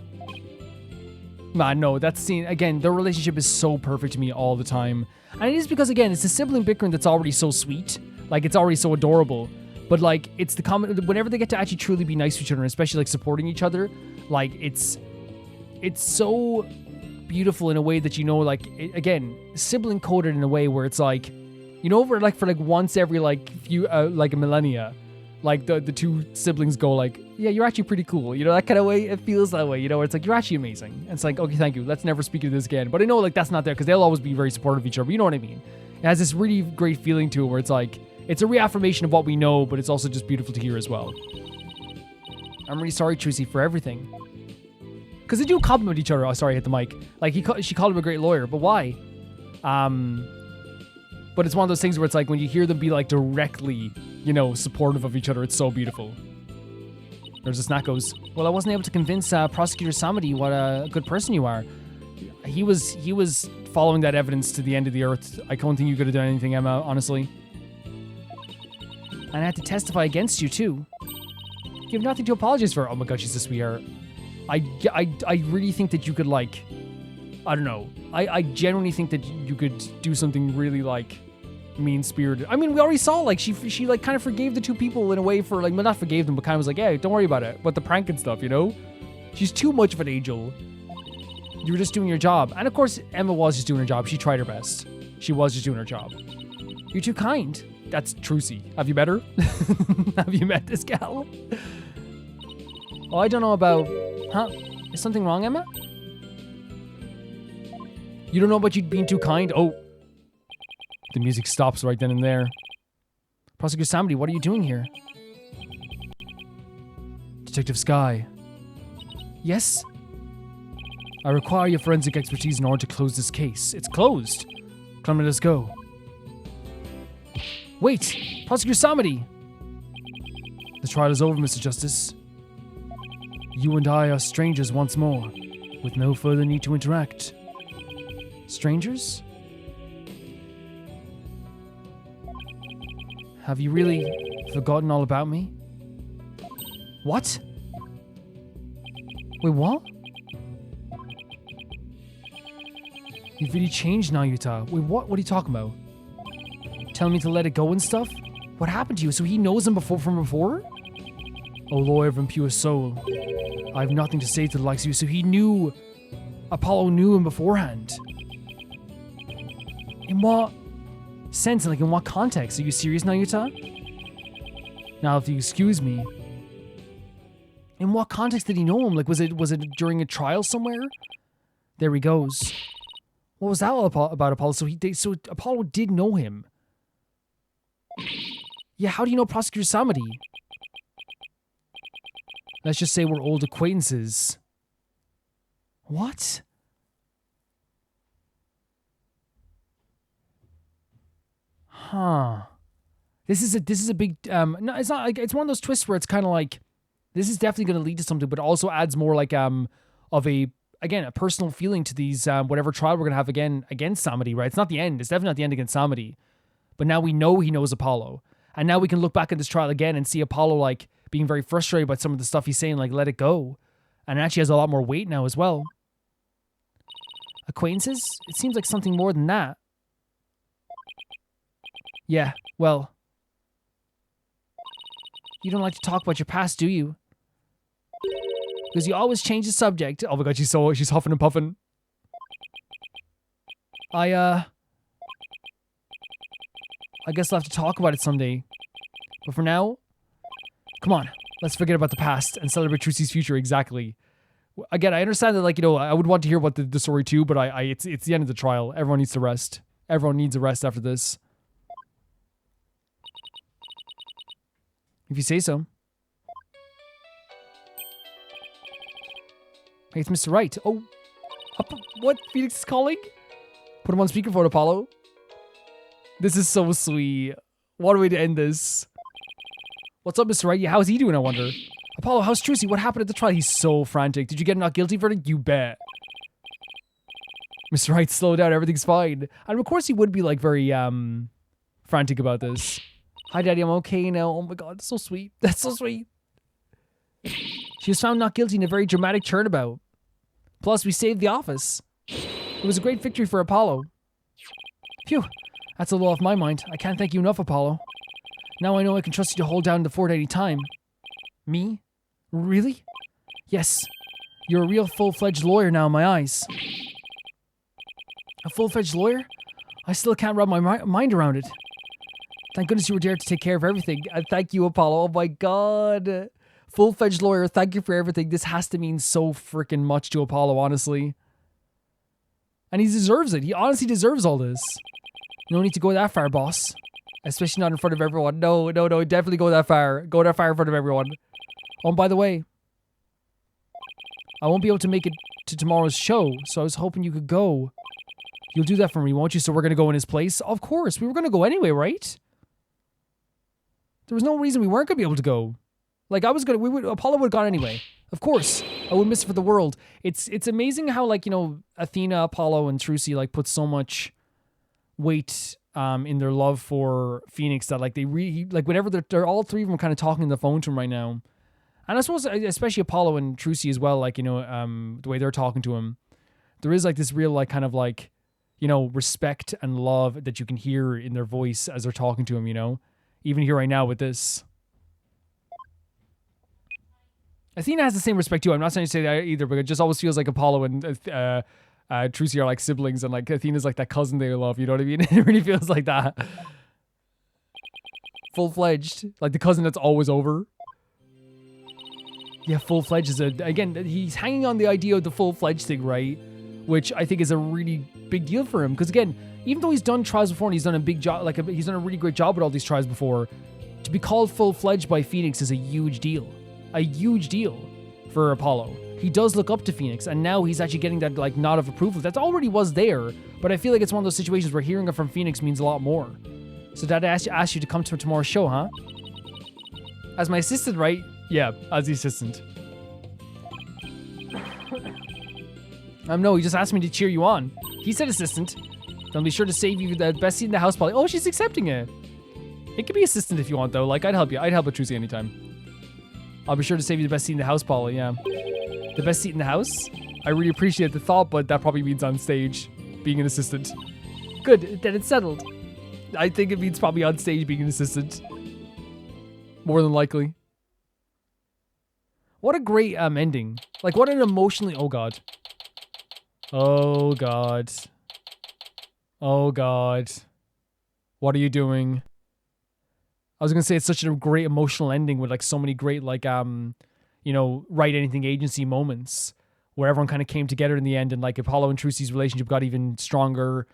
[SPEAKER 1] Man, no, that scene, again, their relationship is so perfect to me all the time. And it is because, again, it's a sibling bickering that's already so sweet. Like, it's already so adorable. But, like, it's the common, whenever they get to actually truly be nice to each other, and especially, like, supporting each other, like, it's so beautiful in a way that, you know, like, again, sibling coded in a way where it's like, you know, for like once every, like, few, like, a millennia, like, the two siblings go, like, yeah, you're actually pretty cool. You know, that kind of way, it feels that way, you know, where it's like, you're actually amazing. And it's like, okay, thank you. Let's never speak of this again. But I know, like, that's not there because they'll always be very supportive of each other. But you know what I mean? It has this really great feeling to it where it's like, it's a reaffirmation of what we know, but it's also just beautiful to hear as well. I'm really sorry, Trucy, for everything. Because they do compliment each other. Oh, sorry, I hit the mic. Like, she called him a great lawyer, but why? But it's one of those things where it's like, when you hear them be, like, directly, you know, supportive of each other, it's so beautiful. There's a snack goes, well, I wasn't able to convince Prosecutor Samedi what a good person you are. He was following that evidence to the end of the earth. I don't think you could have done anything, Emma, honestly. And I had to testify against you, too. You have nothing to apologize for. Oh my god, she's a sweetheart. I really think that you could, like, I don't know. I genuinely think that you could do something really, like, mean-spirited. I mean, we already saw, like, she like, kind of forgave the two people in a way for, like, well, not forgave them, but kind of was like, yeah, don't worry about it. But the prank and stuff, you know? She's too much of an angel. You were just doing your job. And, of course, Emma was just doing her job. She tried her best. She was just doing her job. You're too kind. That's Trucy. Have you met her? Have you met this gal? Oh, I don't know about... Huh? Is something wrong, Emma? You don't know about you being too kind? Oh. The music stops right then and there. Prosecutor Samedy, what are you doing here? Detective Sky. Yes? I require your forensic expertise in order to close this case. It's closed. Come on, let's go. Wait! Prosecutor Samedy! The trial is over, Mr. Justice. You and I are strangers once more, with no further need to interact. Strangers? Have you really forgotten all about me? What? Wait, what? You've really changed now, Yuta. Wait, what? What are you talking about? Telling me to let it go and stuff? What happened to you? So he knows him from before? Oh, lawyer of impure soul. I have nothing to say to the likes of you. So he knew... Apollo knew him beforehand. In what sense? Like, in what context? Are you serious now, Yuta? Now, if you excuse me... In what context did he know him? Like, was it during a trial somewhere? There he goes. What was that all about Apollo? So Apollo did know him. Yeah, how do you know Prosecutor Samedy? Let's just say we're old acquaintances. What? Huh. This is a big no, it's not like it's one of those twists where it's kind of like this is definitely going to lead to something, but also adds more like of a personal feeling to these whatever trial we're going to have again against Samedy, right? It's not the end. It's definitely not the end against Samedy. But now we know he knows Apollo. And now we can look back at this trial again and see Apollo like being very frustrated by some of the stuff he's saying, like let it go. And it actually has a lot more weight now as well. Acquaintances? It seems like something more than that. Yeah, well. You don't like to talk about your past, do you? Because you always change the subject. Oh my god, she's huffing and puffing. I guess I'll have to talk about it someday. But for now, come on, let's forget about the past and celebrate Trucy's future. Exactly. Again, I understand that, like, you know, I would want to hear about the story too, but it's the end of the trial. Everyone needs to rest. Everyone needs a rest after this. If you say so. Hey, it's Mr. Wright. Oh, what? Phoenix is calling? Put him on speakerphone, Apollo. This is so sweet. What a way to end this. What's up, Mr. Wright? Yeah, how's he doing, I wonder? Apollo, how's Trucy? What happened at the trial? He's so frantic. Did you get a not guilty verdict? You bet. Mr. Wright, slow down. Everything's fine. And of course he would be, like, very, frantic about this. Hi, Daddy. I'm okay now. Oh, my God. That's so sweet. That's so sweet. She was found not guilty in a very dramatic turnabout. Plus, we saved the office. It was a great victory for Apollo. Phew. That's a little off my mind. I can't thank you enough, Apollo. Now I know I can trust you to hold down the fort any time. Me? Really? Yes. You're a real full-fledged lawyer now in my eyes. A full-fledged lawyer? I still can't wrap my mind around it. Thank goodness you were there to take care of everything. Thank you, Apollo. Oh my god. Full-fledged lawyer, thank you for everything. This has to mean so freaking much to Apollo, honestly. And he deserves it. He honestly deserves all this. No need to go that far, boss. Especially not in front of everyone. No, definitely go that far. Go that far in front of everyone. Oh, and by the way, I won't be able to make it to tomorrow's show, so I was hoping you could go. You'll do that for me, won't you? So we're going to go in his place? Of course. We were going to go anyway, right? There was no reason we weren't going to be able to go. Like, Apollo would have gone anyway. Of course. I would miss it for the world. It's amazing how, like, you know, Athena, Apollo, and Trucy, like, put so much weight in their love for Phoenix that, like, they really, like, whenever they're all three of them kind of talking on the phone to him right now. And I suppose, especially Apollo and Trucy as well, like, you know, the way they're talking to him, there is, like, this real, like, kind of, like, you know, respect and love that you can hear in their voice as they're talking to him, you know? Even here right now with this. Athena has the same respect too. I'm not saying to say that either, but it just always feels like Apollo and Trucy are like siblings, and like Athena's like that cousin they love, you know what I mean? It really feels like that. Full-fledged. Like the cousin that's always over. Yeah, full-fledged is again, he's hanging on the idea of the full-fledged thing, right? Which I think is a really big deal for him. Because again, even though he's done trials before and he's done a big job, like he's done a really great job with all these trials before, To be called full-fledged by Phoenix is a huge deal. A huge deal for Apollo. He does look up to Phoenix, and now he's actually getting that like nod of approval. That already was there, but I feel like it's one of those situations where hearing it from Phoenix means a lot more. So Dad asked you to come to tomorrow's show, huh? As my assistant, right? Yeah, as the assistant. No, he just asked me to cheer you on. He said assistant. Then be sure to save you the best seat in the house, Polly. Oh, she's accepting it. It could be assistant if you want, though. Like, I'd help you. I'd help with Trucy anytime. I'll be sure to save you the best seat in the house, Polly, yeah. The best seat in the house? I really appreciate the thought, but that probably means on stage, being an assistant. Good, then it's settled. I think it means probably on stage being an assistant. More than likely. What a great ending. Like, what an emotionally... Oh, God. Oh, God. Oh, God. What are you doing? I was going to say it's such a great emotional ending with, like, so many great, like, you know, Wright Anything Agency moments where everyone kind of came together in the end, and, like, Apollo and Trucy's relationship got even stronger.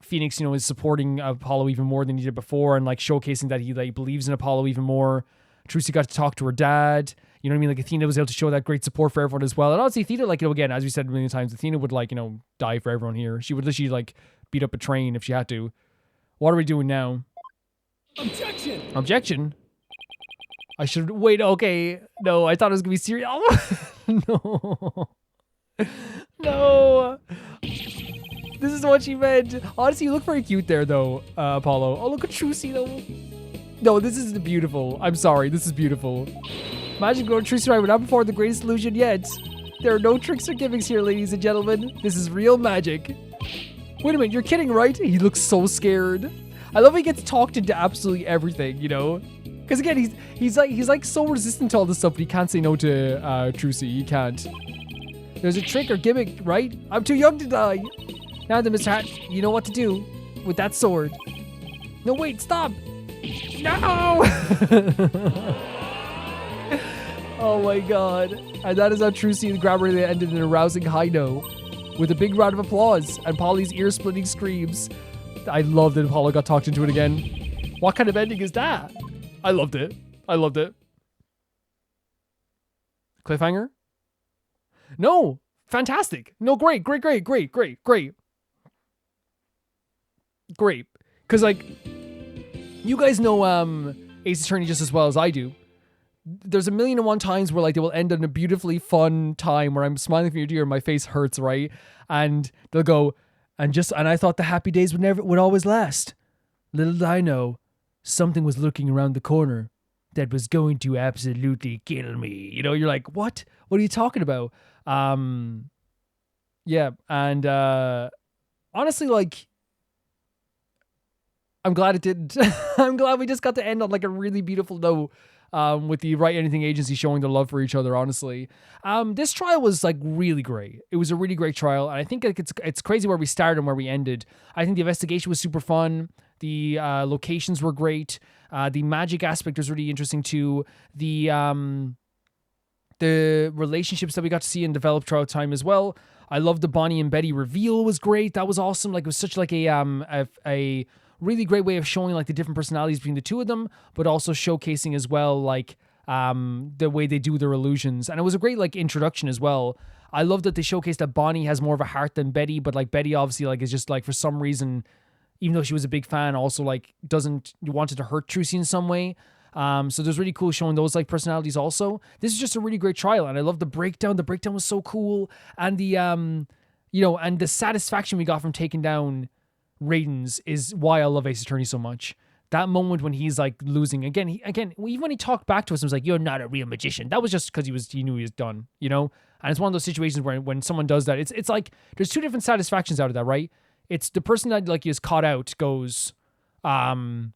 [SPEAKER 1] Phoenix, you know, is supporting Apollo even more than he did before, and, like, showcasing that he, like, believes in Apollo even more. Trucy got to talk to her dad. You know what I mean? Like, Athena was able to show that great support for everyone as well. And obviously, Athena, like, you know, again, as we said a million times, Athena would, like, you know, die for everyone here. She would literally, like, beat up a train if she had to. What are we doing now?
[SPEAKER 3] Objection!
[SPEAKER 1] Objection? I should... Wait, okay. No, I thought it was going to be serious. No. No. This is what she meant. Honestly, you look very cute there, though, Apollo. Oh, look at Trucy, though. No, this is beautiful. I'm sorry. This is beautiful. Magic Girl Trucy Wright would not perform the greatest illusion yet. There are no tricks or gimmicks here, ladies and gentlemen. This is real magic. Wait a minute, you're kidding, right? He looks so scared. I love he gets talked into absolutely everything, you know? Because again, he's like so resistant to all this stuff, but he can't say no to Trucy. He can't. There's a trick or gimmick, right? I'm too young to die. Now then, Mr. Hat, you know what to do with that sword. No, wait, stop. No! Oh my god. And that is how Trucy and Grammarly ended in a rousing high note with a big round of applause and Polly's ear-splitting screams. I loved that Apollo got talked into it again. What kind of ending is that? I loved it. I loved it. Cliffhanger? No. Fantastic. No, great. Great. Because, like, you guys know Ace Attorney just as well as I do. There's a million and one times where, like, they will end on a beautifully fun time where I'm smiling from ear to ear and my face hurts, right? And they'll go, and I thought the happy days would always last. Little did I know, something was looking around the corner that was going to absolutely kill me. You know, you're like, what? What are you talking about? Yeah, and honestly, like, I'm glad it didn't. I'm glad we just got to end on, like, a really beautiful note. With the Wright Anything Agency showing their love for each other, honestly. This trial was, like, really great. It was a really great trial, and I think, like, it's crazy where we started and where we ended. I think the investigation was super fun. The locations were great. The magic aspect was really interesting, too. The relationships that we got to see and develop throughout time as well. I loved the Bonnie and Betty reveal was great. That was awesome. Like, it was such, like, a really great way of showing, like, the different personalities between the two of them, but also showcasing as well, like, the way they do their illusions. And it was a great, like, introduction as well. I love that they showcased that Bonnie has more of a heart than Betty, but, like, Betty obviously, like, is just, like, for some reason, even though she was a big fan, also, like, wanted to hurt Trucy in some way. So there's really cool showing those, like, personalities also. This is just a really great trial, and I love the breakdown. The breakdown was so cool. And the, you know, and the satisfaction we got from taking down Raiden's is why I love Ace Attorney so much. That moment when he's, like, losing again, even when he talked back to us and was like, "You're not a real magician," that was just because he knew he was done, you know. And it's one of those situations where when someone does that, it's like there's two different satisfactions out of that, right? It's the person that, like, is caught out goes like,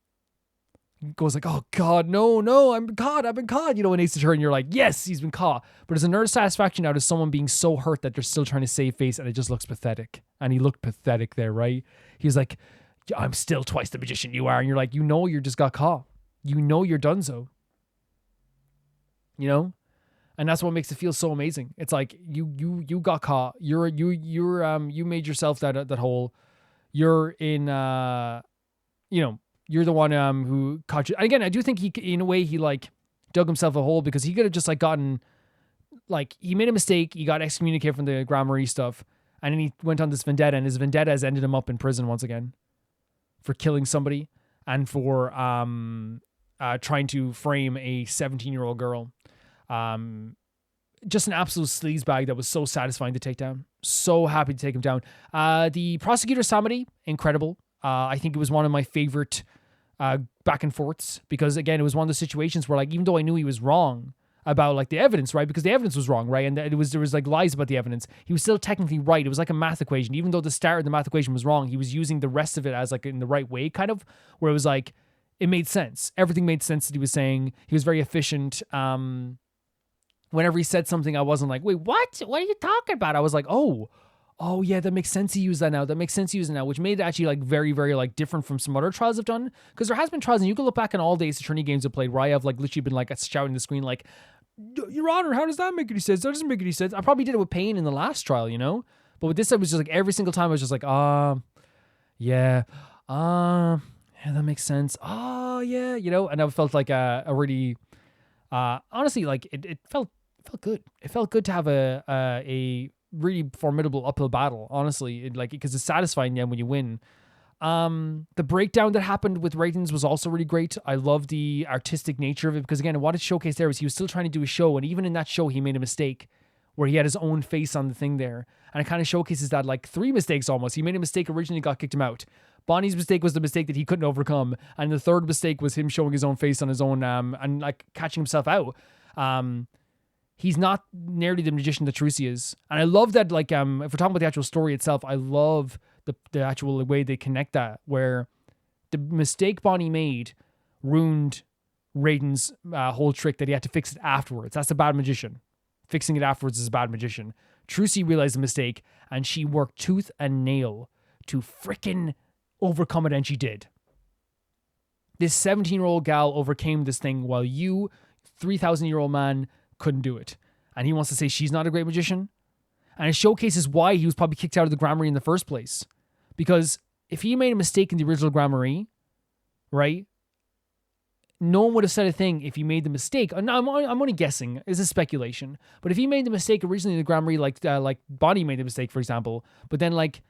[SPEAKER 1] "Oh God, no, I've been caught," you know. In Ace Attorney, you're like, "Yes, he's been caught," but there's another satisfaction out of someone being so hurt that they're still trying to save face, and it just looks pathetic. And he looked pathetic there, right? He's like, "I'm still twice the magician you are," and you're like, you know, you just got caught. You know, you're done so. You know, and that's what makes it feel so amazing. It's like you got caught. You made yourself that hole. You're in you know, you're the one who caught you. And again, I do think he, in a way, he like dug himself a hole because he could have just like gotten, like, he made a mistake. He got excommunicated from the Grand Marie stuff. And then he went on this vendetta, and his vendetta has ended him up in prison once again for killing somebody and for trying to frame a 17-year-old girl. Just an absolute sleazebag that was so satisfying to take down. So happy to take him down. The prosecutor Samadi, incredible. I think it was one of my favorite back and forths because, again, it was one of the situations where, like, even though I knew he was wrong about like the evidence, right? Because the evidence was wrong, right? And there was like lies about the evidence. He was still technically right. It was like a math equation. Even though the start of the math equation was wrong, he was using the rest of it as like in the right way, kind of, where it was like, it made sense. Everything made sense that he was saying. He was very efficient. Whenever he said something, I wasn't like, wait, what? What are you talking about? I was like, oh yeah, that makes sense to use that now. That makes sense to use it now, which made it actually like very, very like different from some other trials I've done. Because there has been trials, and you can look back on all days attorney games I've played where I have like literally been like shouting at the screen like, Your Honor, how does that make any sense? That doesn't make any sense. I probably did it with Pain in the last trial, you know? But with this, I was just like, every single time I was just like, yeah, that makes sense. Yeah, you know? And I felt like a really, honestly, like it felt good. It felt good to have a really formidable uphill battle, honestly. Because it's satisfying then when you win. The breakdown that happened with ratings was also really great. I love the artistic nature of it because, again, what it showcased there was he was still trying to do a show, and even in that show, he made a mistake where he had his own face on the thing there, and it kind of showcases that like 3 mistakes almost. He made a mistake originally, got kicked him out. Bonnie's mistake was the mistake that he couldn't overcome, and the third mistake was him showing his own face on his own and like catching himself out. He's not nearly the magician that Trucy is, and I love that. Like, if we're talking about the actual story itself, I love the actual way they connect that, where the mistake Bonnie made ruined Raiden's whole trick that he had to fix it afterwards. That's a bad magician. Fixing it afterwards is a bad magician. Trucy realized the mistake, and she worked tooth and nail to frickin' overcome it, and she did. This 17-year-old gal overcame this thing while you, 3,000-year-old man, couldn't do it. And he wants to say she's not a great magician? And it showcases why he was probably kicked out of the Grand Marie in the first place. Because if he made a mistake in the original Grand Marie, right, no one would have said a thing if he made the mistake. I'm only guessing. This is speculation. But if he made the mistake originally in the Grand Marie, like Bonnie made the mistake, for example, but then like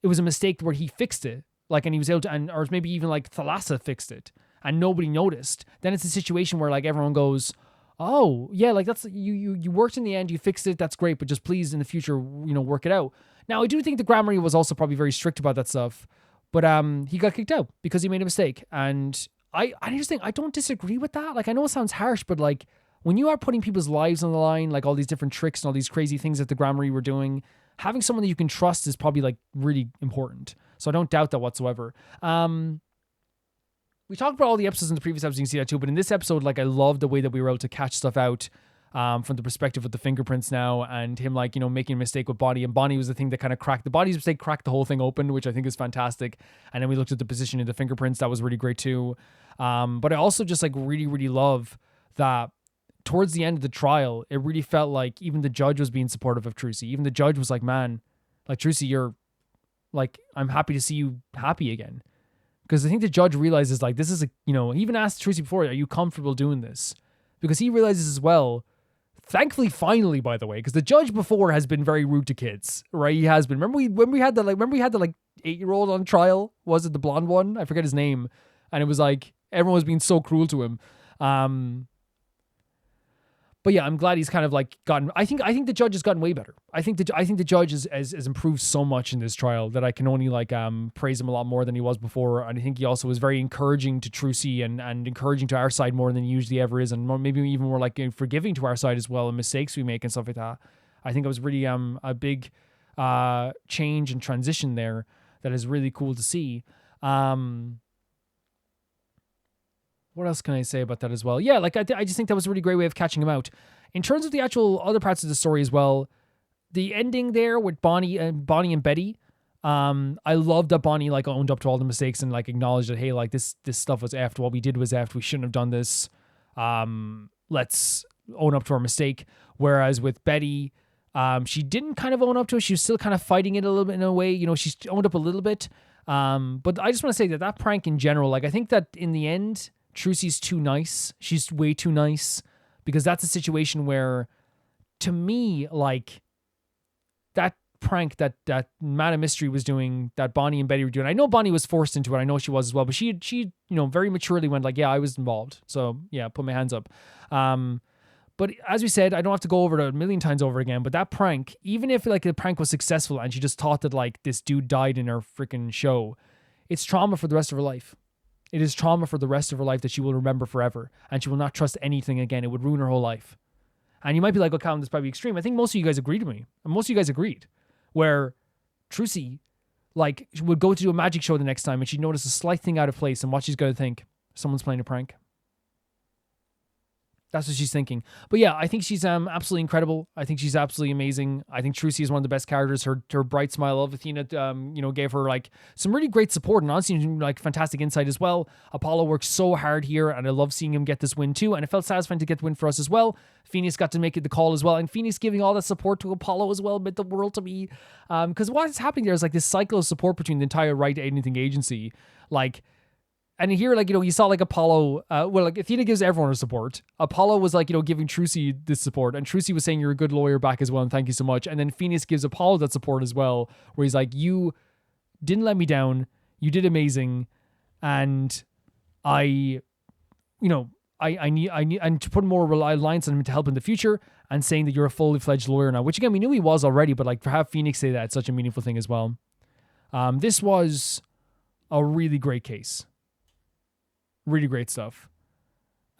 [SPEAKER 1] it was a mistake where he fixed it, like, and he was able to, or maybe even like Thalassa fixed it, and nobody noticed, then it's a situation where like everyone goes, oh yeah, like that's you worked in the end, you fixed it, that's great, but just please in the future, work it out. Now I do think the Grand Marie was also probably very strict about that stuff, but he got kicked out because he made a mistake, and I just think I don't disagree with that. Like, I know it sounds harsh, but like when you are putting people's lives on the line, like all these different tricks and all these crazy things that the Grand Marie were doing, having someone that you can trust is probably like really important. So I don't doubt that whatsoever. We talked about all the episodes in the previous episodes, you can see that too, but in this episode, like, I love the way that we were able to catch stuff out from the perspective of the fingerprints now, and him, like, making a mistake with Bonnie, and Bonnie was the thing that kind of cracked Bonnie's mistake, cracked the whole thing open, which I think is fantastic. And then we looked at the position of the fingerprints, that was really great too. But I also just like really, really love that towards the end of the trial, it really felt like even the judge was being supportive of Trucy. Even the judge was like, man, like, Trucy, you're like, I'm happy to see you happy again. Because I think the judge realizes, like, this is he even asked Trucy before, are you comfortable doing this? Because he realizes as well, thankfully, finally, by the way, because the judge before has been very rude to kids, right? He has been. Remember when we had the 8-year-old on trial? Was it the blonde one? I forget his name. And it was like, everyone was being so cruel to him. But yeah, I'm glad he's kind of like gotten. I think the judge has gotten way better. I think the judge has improved so much in this trial that I can only like praise him a lot more than he was before. And I think he also was very encouraging to Trucy and encouraging to our side more than he usually ever is, and maybe even more like forgiving to our side as well and mistakes we make and stuff like that. I think it was really a big change and transition there that is really cool to see. What else can I say about that as well? Yeah, like I just think that was a really great way of catching him out. In terms of the actual other parts of the story as well, the ending there with Bonnie and Betty, I love that Bonnie like owned up to all the mistakes and like acknowledged that, hey, like this stuff was effed. What we did was effed. We shouldn't have done this. Let's own up to our mistake. Whereas with Betty, she didn't kind of own up to it. She was still kind of fighting it a little bit in a way. She owned up a little bit. But I just want to say that prank in general, like I think that in the end, Trucy's too nice. She's way too nice, because that's a situation where, to me, like that prank that Man of Mystery was doing, that Bonnie and Betty were doing. I know Bonnie was forced into it. I know she was as well, but she very maturely went like, yeah, I was involved. So yeah, put my hands up. But as we said, I don't have to go over it a million times over again, but that prank, even if like the prank was successful and she just thought that like this dude died in her freaking show, it's trauma for the rest of her life. It is trauma for the rest of her life that she will remember forever, and she will not trust anything again. It would ruin her whole life. And you might be like, oh, Calvin, this is probably extreme. I think most of you guys agreed with me. And most of you guys agreed. Where Trucy, like, would go to do a magic show the next time and she'd notice a slight thing out of place, and what she's going to think, someone's playing a prank. That's what she's thinking. But yeah, I think she's absolutely incredible. I think she's absolutely amazing. I think Trucy is one of the best characters. Her bright smile of Athena, gave her like some really great support and honestly like fantastic insight as well. Apollo worked so hard here, and I love seeing him get this win too. And it felt satisfying to get the win for us as well. Phoenix got to make it the call as well, and Phoenix giving all that support to Apollo as well meant the world to me. Because what is happening there is like this cycle of support between the entire Wright Anything agency, like. And here, like, you saw like Apollo, like Athena gives everyone her support. Apollo was like, giving Trucy this support, and Trucy was saying, you're a good lawyer back as well, and thank you so much. And then Phoenix gives Apollo that support as well, where he's like, you didn't let me down. You did amazing. And I need, and to put more reliance on him to help in the future, and saying that you're a fully fledged lawyer now, which again, we knew he was already, but like to have Phoenix say that, it's such a meaningful thing as well. This was a really great case. Really great stuff.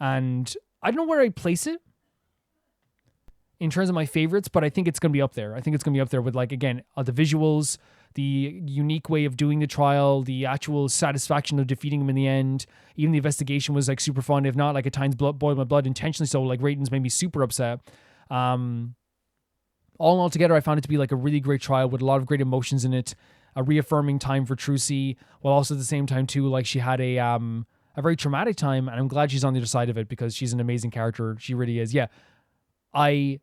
[SPEAKER 1] And I don't know where I'd place it in terms of my favorites, but I think it's going to be up there. I think it's going to be up there with, like, again, the visuals, the unique way of doing the trial, the actual satisfaction of defeating him in the end. Even the investigation was like super fun, if not like at times boiled my blood intentionally. So like ratings made me super upset. All in all together, I found it to be like a really great trial with a lot of great emotions in it, a reaffirming time for Trucy, while also at the same time too, like she had a very traumatic time, and I'm glad she's on the other side of it because she's an amazing character. She really is. Yeah. I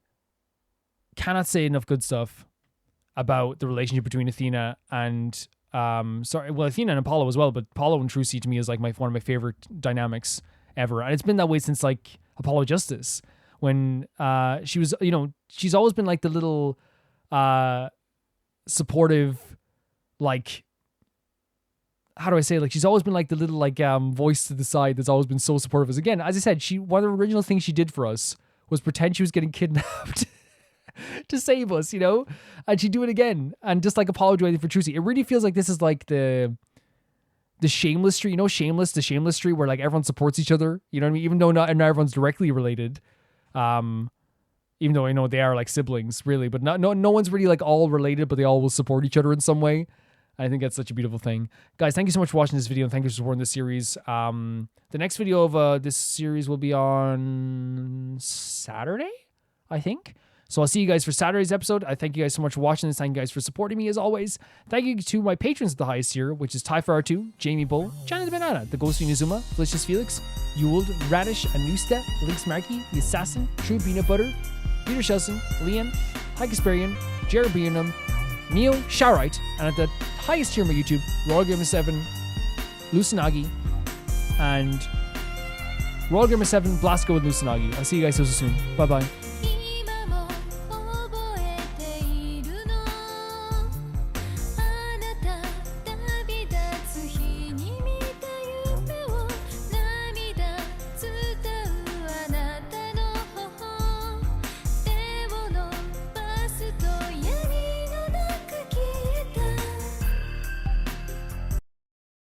[SPEAKER 1] cannot say enough good stuff about the relationship between Athena and, Athena and Apollo as well, but Apollo and Trucy to me is like one of my favorite dynamics ever. And it's been that way since like Apollo Justice, when she was, she's always been like the little supportive, like, how do I say, like, she's always been like the little like voice to the side that's always been so supportive. As again, as I said, one of the original things she did for us was pretend she was getting kidnapped to save us, and she'd do it again, and just like Apollo do anything for Trucy. It really feels like this is like the Shameless tree, Shameless, the Shameless tree, where like everyone supports each other, you know what I mean? Even though not everyone's directly related, even though I know they are like siblings really, but no one's really like all related, but they all will support each other in some way. I think that's such a beautiful thing. Guys, thank you so much for watching this video, and thank you for supporting this series. The next video of this series will be on Saturday, I think. So I'll see you guys for Saturday's episode. I thank you guys so much for watching this. Thank you guys for supporting me as always. Thank you to my patrons at the highest tier, which is Typhar2, Jamie Bull, Johnny the Banana, The Ghost Inazuma, Felicious Felix, Ewald, Radish, Anusta, Lynx Markey, The Assassin, True Peanut Butter, Peter Shelson, Liam, Hikasperian, Jared Bianum, Neo, Wright, and at the highest tier of my YouTube, Royal Gamer 7, Lusanagi, and Royal Gamer 7, Blasco with Lusanagi. I'll see you guys so soon. Bye-bye.